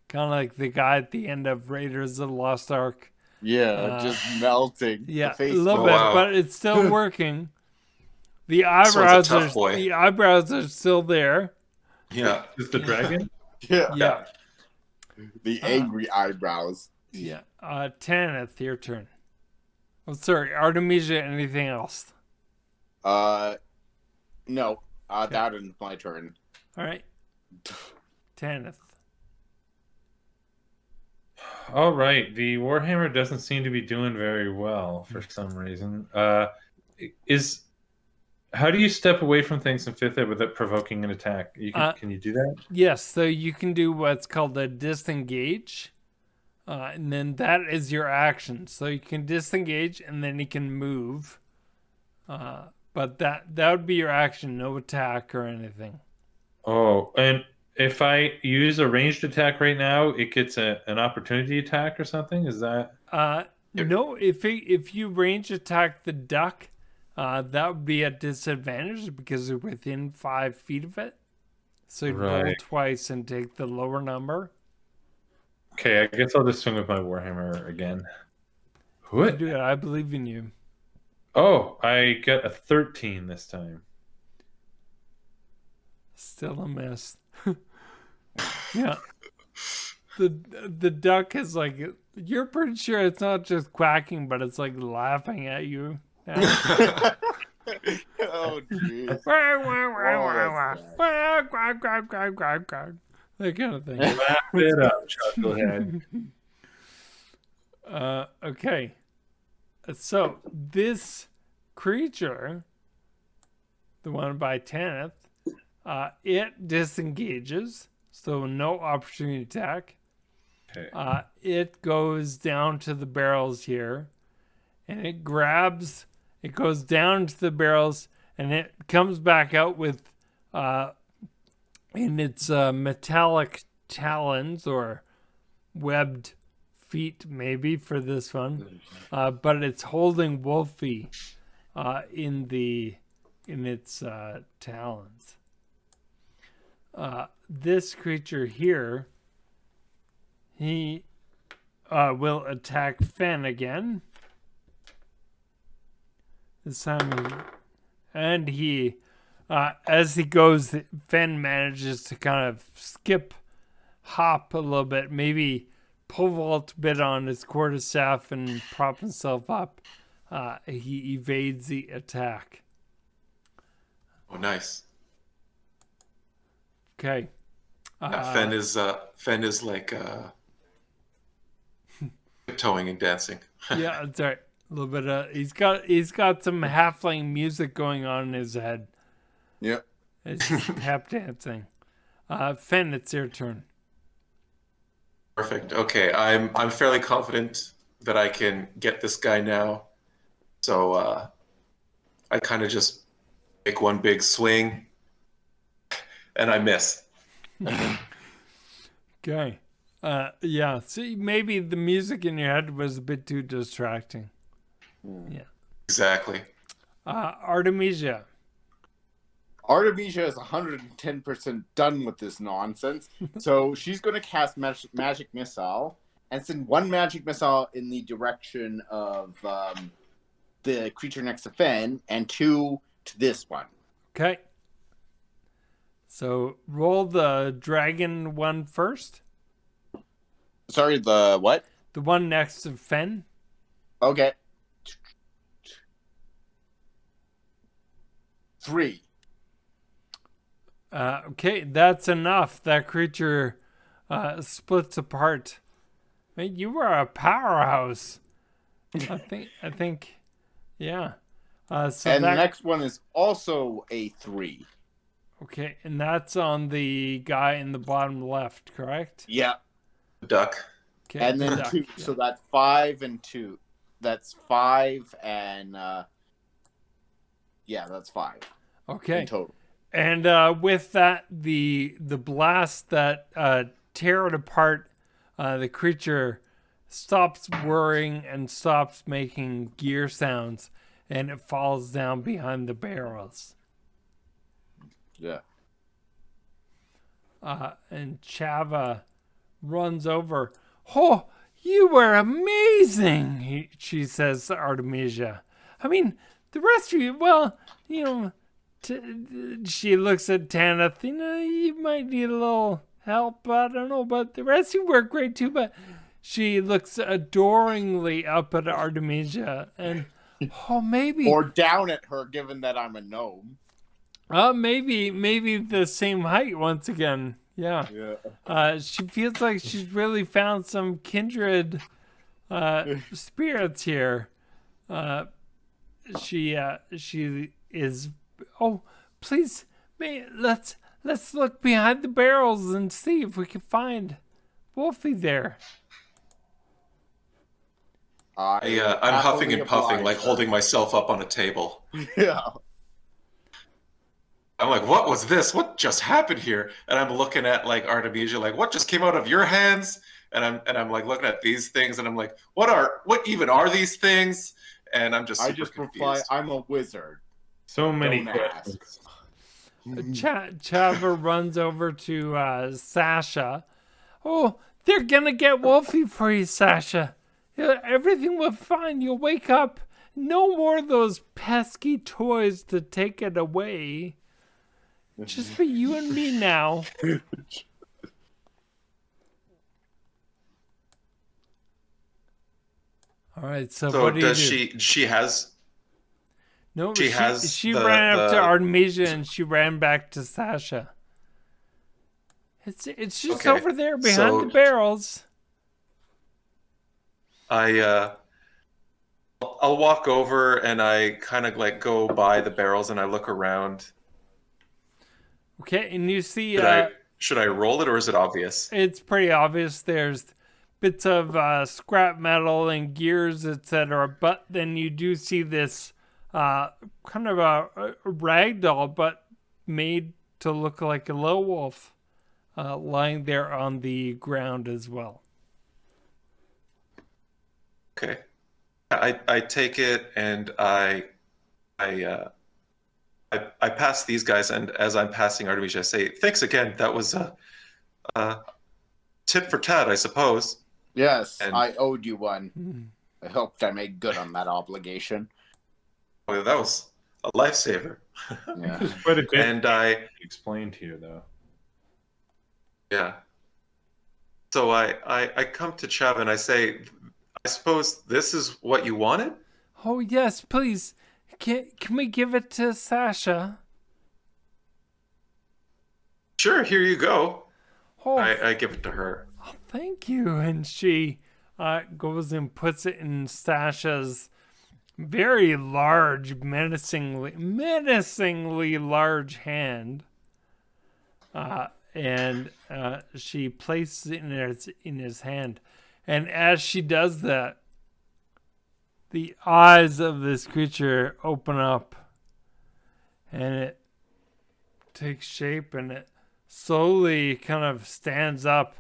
kind of like the guy at the end of Raiders of the Lost Ark. Yeah, just melting. Yeah, The face a little Oh, bit, wow. but it's still working. The one's a eyebrows tough boy. are still there. Yeah. Is the dragon? Yeah. Yeah. The angry eyebrows. Yeah. Tanith, your turn. Oh, sorry, Artemisia. Anything else? No. That is my turn. All right. Tanith. All right. The Warhammer doesn't seem to be doing very well for some reason. How do you step away from things in 5th ed without provoking an attack? Can you do that? Yes, so you can do what's called a disengage, and then that is your action. So you can disengage, and then you can move. But that would be your action, no attack or anything. Oh, and if I use a ranged attack right now, it gets an opportunity attack or something? Is that... No, if you range attack the duck, that would be at disadvantage because you're within 5 feet of it. So you'd roll twice and take the lower number. Okay, I guess I'll just swing with my Warhammer again. What? Do it. I believe in you. Oh, I get a 13 this time. Still a miss. Yeah. The duck is like, you're pretty sure it's not just quacking, but it's like laughing at you. Oh, jeez. That kind of thing. Laugh it up, chucklehead. Okay. So this creature, the one by Tanith, it disengages, so no opportunity attack. Okay. It goes down to the barrels here, and it goes down to the barrels, and it comes back out with, in its metallic talons or webbed feet, maybe for this one, but it's holding Wolfie in its talons. This creature here, he will attack Fen again. This time, and he, as he goes, Fen manages to kind of hop a little bit, maybe pole vault a bit on his quarterstaff and prop himself up. He evades the attack. Oh, nice. Okay. Fen is like tiptoeing and dancing. Yeah, that's right. A little bit of he's got some halfling music going on in his head. Yep. It's tap dancing. Fen, it's your turn. Perfect. Okay, I'm fairly confident that I can get this guy now. So I kind of just make one big swing, and I miss. Okay. Yeah. See, maybe the music in your head was a bit too distracting. Yeah. Exactly. Artemisia. Artemisia is 110% done with this nonsense. So she's going to cast magic missile and send one magic missile in the direction of the creature next to Fen and 2 to this one. Okay. So roll the dragon one first. Sorry, the what? The one next to Fen. Okay. 3. Okay, that's enough. That creature splits apart. Man, you were a powerhouse. I think, yeah. So and the next one is also a 3. Okay, and that's on the guy in the bottom left, correct? Yeah. Duck. Okay, And then duck, 2. yeah. So that's 5 and 2. That's 5 and that's 5. Okay. In total. And with that, the blast that tear it apart, the creature stops whirring and stops making gear sounds, and it falls down behind the barrels. Yeah. And Chava runs over. Oh, you were amazing, she says to Artemisia. I mean, the rest of you, well, She looks at Tanith. You might need a little help. I don't know, but the rest of you work great too. But she looks adoringly up at Artemisia, and maybe Or down at her, given that I'm a gnome. Maybe the same height once again. Yeah. She feels like she's really found some kindred spirits here. She is. Oh, please, let's look behind the barrels and see if we can find Wolfie there. I'm huffing and puffing, like holding myself up on a table. Yeah. I'm like, what was this? What just happened here? And I'm looking at like Artemisia, like, what just came out of your hands? And I'm like looking at these things, and I'm like, what even are these things? And I'm just super confused. Reply, I'm a wizard. So many Don't questions. Chava runs over to Sasha. Oh, they're gonna get Wolfie for you, Sasha. Everything will be fine. You'll wake up. No more of those pesky toys to take it away. Just be you and me now. All right. So what do does you do? she has? No, she the, ran up to Artemisia and she ran back to Sasha. It's just over there behind the barrels. I'll walk over and I kind of like go by the barrels and I look around. Okay, and you see... Should I roll it or is it obvious? It's pretty obvious. There's bits of scrap metal and gears, etc. But then you do see this kind of a rag doll, but made to look like a low wolf lying there on the ground as well. Okay. I take it and I pass these guys, and as I'm passing Artemisia, I say, "Thanks again. That was a tit for tat, I suppose." Yes, and I owed you one. I hoped I made good on that obligation. Oh, that was a lifesaver. Yeah. There's quite a bit and I explained here, though. Yeah. So I come to Chav and I say, "I suppose this is what you wanted?" Oh yes, please. Can we give it to Sasha? Sure, here you go. Oh, I give it to her. Oh, thank you. And she goes and puts it in Sasha's very large, menacingly large hand. And she places it in his hand. And as she does that, the eyes of this creature open up, and it takes shape, and it slowly kind of stands up.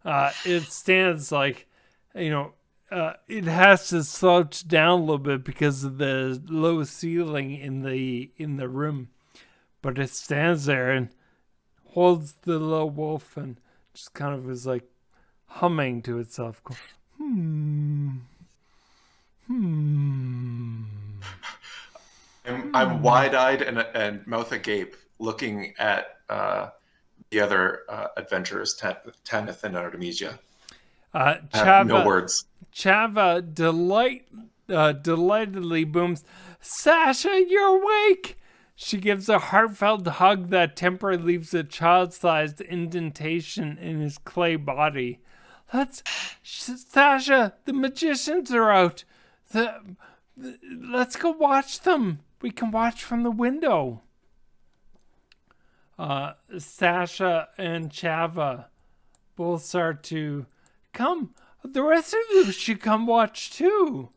It stands like, it has to slouch down a little bit because of the low ceiling in the room, but it stands there and holds the little wolf and just kind of is like humming to itself. I'm wide-eyed and mouth agape, looking at the other adventurers, Tanith and Artemisia. Chava, no words. Chava delightedly booms, "Sasha, you're awake!" She gives a heartfelt hug that temporarily leaves a child-sized indentation in his clay body. Sasha, the magicians are out. Let's go watch them. We can watch from the window. Sasha and Chava both start to come. The rest of you should come watch too.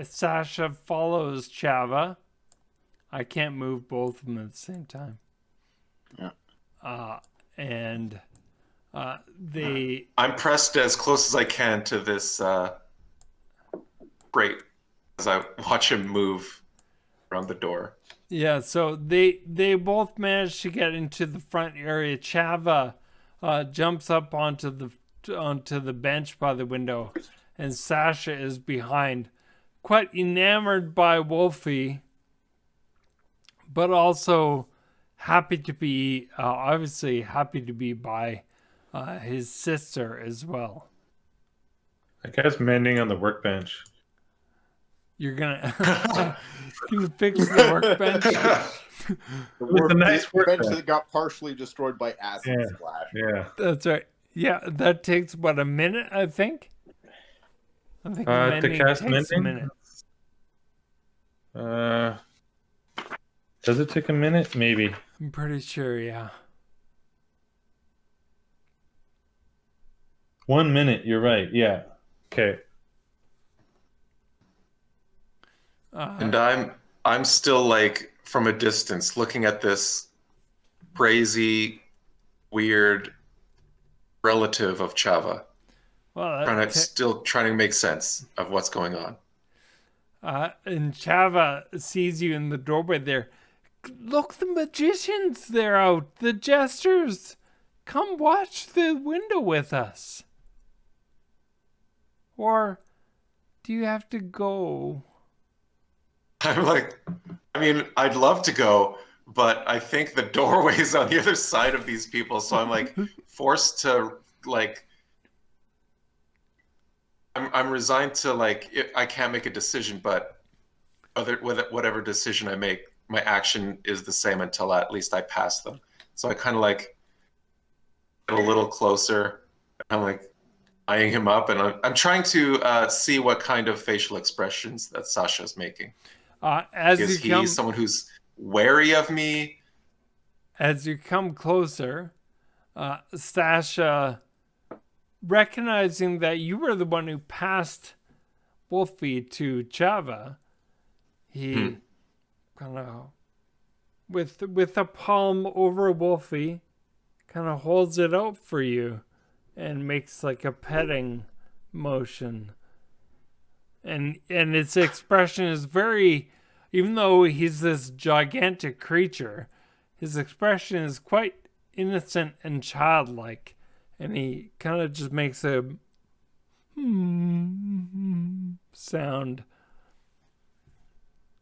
Sasha follows Chava. I can't move both of them at the same time. Yeah. And I'm pressed as close as I can to this grate as I watch him move around the door. Yeah, so they both manage to get into the front area. Chava jumps up onto the bench by the window, and Sasha is behind, quite enamored by Wolfie. but also happy to be, obviously happy to be by his sister as well. I guess mending on the workbench. You're gonna fix the workbench. was a nice bench workbench. that got partially destroyed by acid Yeah. splash. Yeah. That's right. Yeah, that takes what, a minute, I think. I think To mending cast takes a mending? minute. Does it take a minute? Maybe. I'm pretty sure, yeah. 1 minute. You're right. Yeah. Okay. And I'm still like from a distance looking at this crazy, weird relative of Chava, Well, still trying to make sense of what's going on. and Chava sees you in the doorway there. Look, the magicians, they're out. The jesters. Come watch the window with us. Or do you have to go? I'm like, I mean, I'd love to go, but I think the doorway's on the other side of these people, so I'm like forced to like. I'm resigned to like I can't make a decision, but whatever decision I make, my action is the same until at least I pass them. So I kind of like get a little closer. I'm like eyeing him up, and I'm trying to see what kind of facial expressions that Sasha's making. Is he someone who's wary of me? As you come closer, Sasha, recognizing that you were the one who passed Wolfie to Chava, he kind of, with a palm over Wolfie, kind of holds it out for you and makes like a petting motion. And its expression is very, even though he's this gigantic creature, his expression is quite innocent and childlike. And he kind of just makes a sound.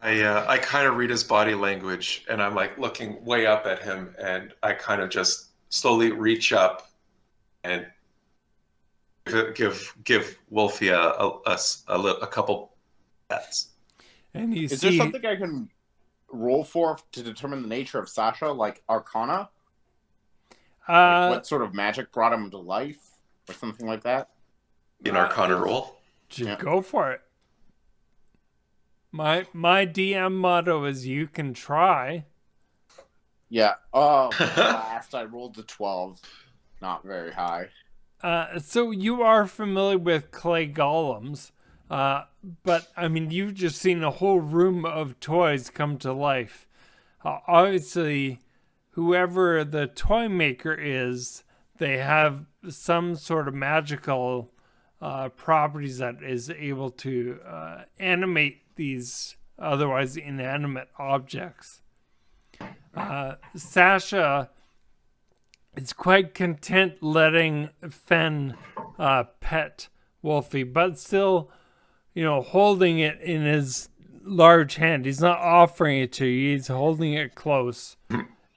I kind of read his body language, and I'm like looking way up at him, and I kind of just slowly reach up and give Wolfie a couple pets. And is there something I can roll for to determine the nature of Sasha, like Arcana? Like what sort of magic brought him to life, or something like that? An Arcana roll. Just go for it. My DM motto is you can try. Yeah. Oh, last I rolled a 12. Not very high. So you are familiar with clay golems, but I mean, you've just seen a whole room of toys come to life. Obviously, whoever the toy maker is, they have some sort of magical properties that is able to animate these otherwise inanimate objects. Sasha is quite content letting Fen pet Wolfie, but still, holding it in his large hand. He's not offering it to you. He's holding it close.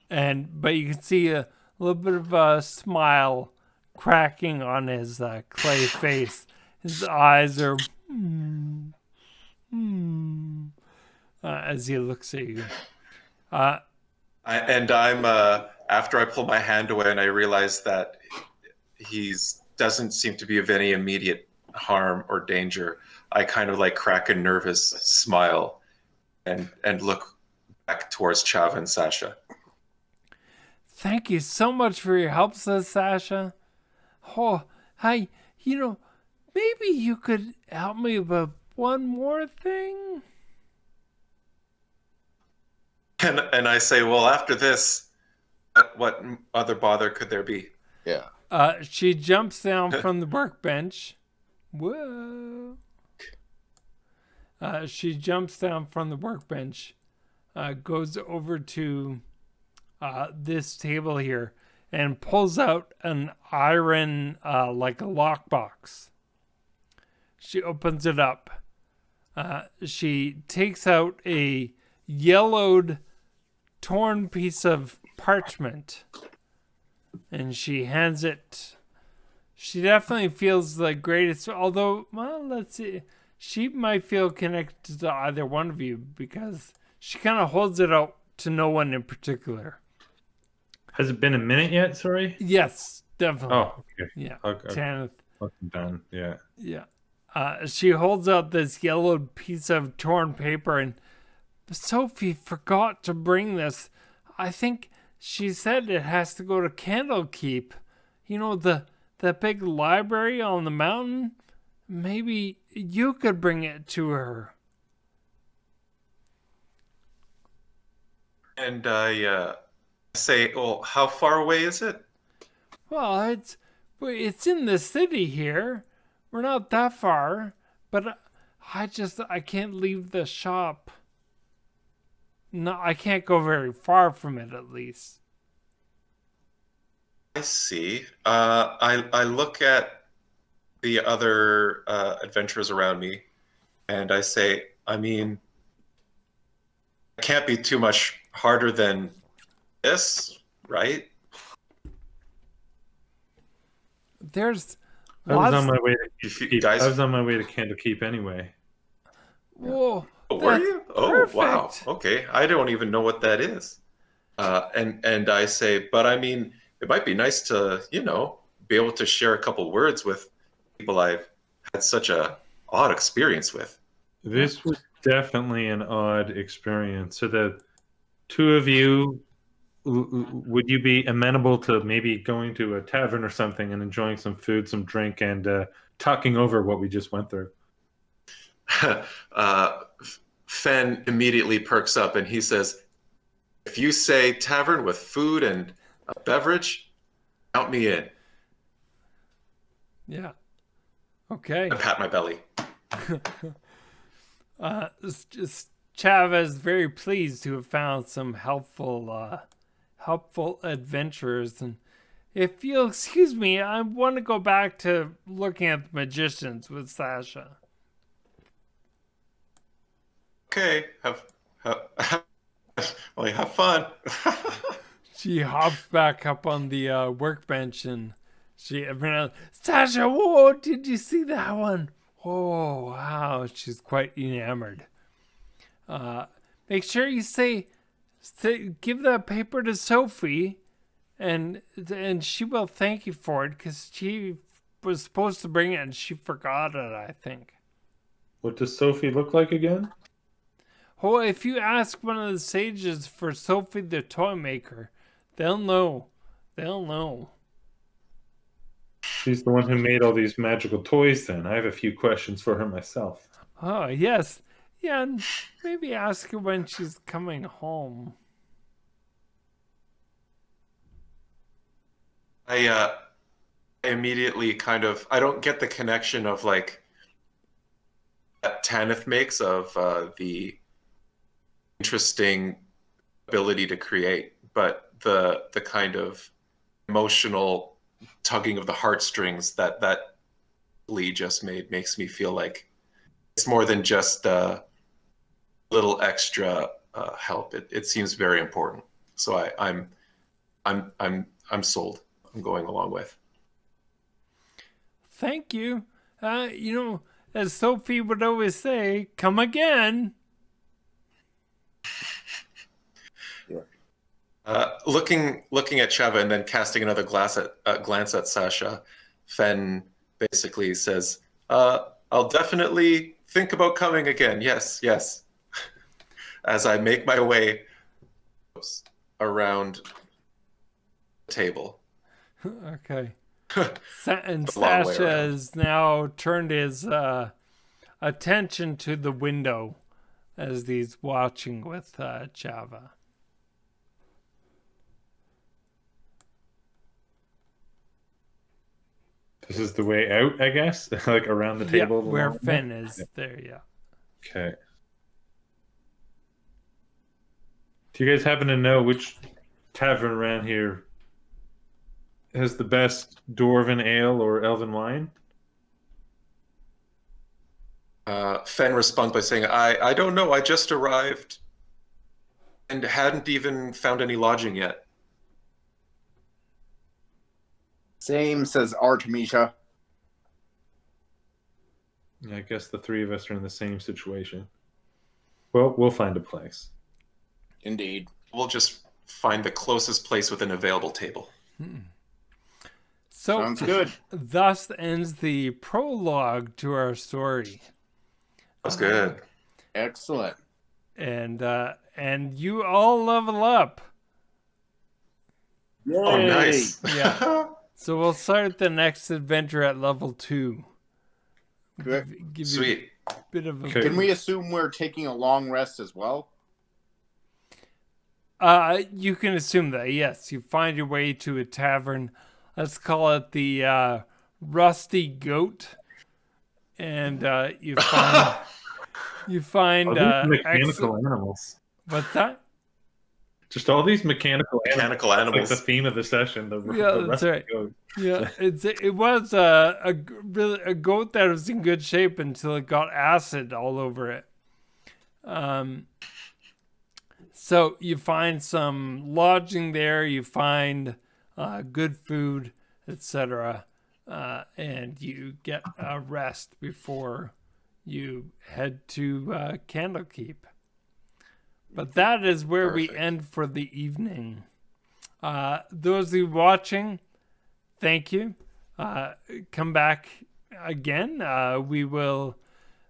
But you can see a little bit of a smile cracking on his clay face. His eyes are as he looks at you. I'm after I pull my hand away and I realize that he doesn't seem to be of any immediate harm or danger, I kind of like crack a nervous smile and look back towards Chava and Sasha. Thank you so much for your help, says Sasha. Oh, hi, maybe you could help me with one more thing? And I say, well, after this, what other bother could there be? Yeah. She jumps down from the workbench. Whoa. She jumps down from the workbench, goes over to this table here, and pulls out an iron, like a lockbox. She opens it up. She takes out a yellowed torn piece of parchment, and she hands it. She definitely feels the greatest, although, well, let's see. She might feel connected to either one of you because she kind of holds it out to no one in particular. Has it been a minute yet? Sorry. Yes, definitely. Oh, okay. Yeah. Okay. Tanith. I'm done. Yeah. Yeah. She holds out this yellowed piece of torn paper, and Sophie forgot to bring this. I think she said it has to go to Candlekeep. You know, the big library on the mountain? Maybe you could bring it to her. And I say, well, how far away is it? Well, it's in the city here. We're not that far, but I can't leave the shop. No, I can't go very far from it, at least. I see. I look at the other adventurers around me, and I say, I mean, it can't be too much harder than this, right? There's I was lots. on my way If you to guys- I was on my way to Candlekeep anyway. Whoa. Oh, were that's you? Oh, wow. perfect. Okay, I don't even know what that is. And I say, but I mean, it might be nice to, be able to share a couple words with people I've had such a odd experience with. This was definitely an odd experience. So the two of you, would you be amenable to maybe going to a tavern or something and enjoying some food, some drink, and talking over what we just went through? Fen immediately perks up and he says, if you say tavern with food and a beverage, count me in. Yeah. Okay. I pat my belly. Chav is very pleased to have found some helpful adventurers, and if you'll excuse me, I want to go back to looking at the magicians with Sasha. Okay, have fun. She hops back up on the workbench and everyone else, Sasha, whoa, did you see that one? Oh, wow, she's quite enamored. Make sure you give that paper to Sophie, and she will thank you for it, because she was supposed to bring it and she forgot it, I think. What does Sophie look like again? Oh, if you ask one of the sages for Sophie the toy maker, they'll know. They'll know. She's the one who made all these magical toys then. I have a few questions for her myself. Oh, yes. Yeah, and maybe ask her when she's coming home. I immediately I don't get the connection of like that Tanith makes of the interesting ability to create, but the kind of emotional tugging of the heartstrings that Lee just made makes me feel like it's more than just a little extra help. It seems very important. So I'm sold. I'm going along with. Thank you. As Sophie would always say, come again. Looking at Chava and then casting another glance at Sasha, Fen basically says, I'll definitely think about coming again. Yes, yes. As I make my way around the table. Okay. And A long way Sasha around. has now turned his attention to the window as he's watching with Chava. This is the way out, I guess? Like around the table? Yeah, where along Finn there? is there, yeah. Okay. Do you guys happen to know which tavern around here has the best dwarven ale or elven wine? Fen responds by saying, I don't know. I just arrived. And hadn't even found any lodging yet. Same, says Artemisia. Yeah, I guess the three of us are in the same situation. Well, we'll find a place. Indeed. We'll just find the closest place with an available table. So, Sounds good. thus ends the prologue to our story. That's good. Excellent. And you all level up. Yay. Oh, nice. Yeah. So we'll start the next adventure at level 2. Good. Give you Sweet. a bit of a... Okay. Can we assume we're taking a long rest as well? You can assume that, yes. You find your way to a tavern. Let's call it the Rusty Goat. And you find... You find... All these mechanical animals. What's that? Just all these mechanical Animals. Like the theme of the session. The Yeah, that's rusty right. goat. Yeah, it was a goat that was in good shape until it got acid all over it. So you find some lodging there, you find good food, etc., and you get a rest before you head to Candlekeep. But that is where we Perfect. end for the evening. Those of you watching, thank you. Come back again. We will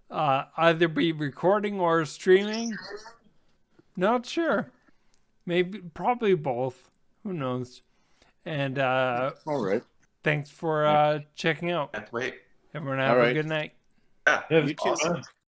either be recording or streaming. Not sure. Maybe, probably both. Who knows? And All right. thanks for checking out. Can't wait. Everyone have All a right. good night. Yeah. Yeah, You too. Awesome.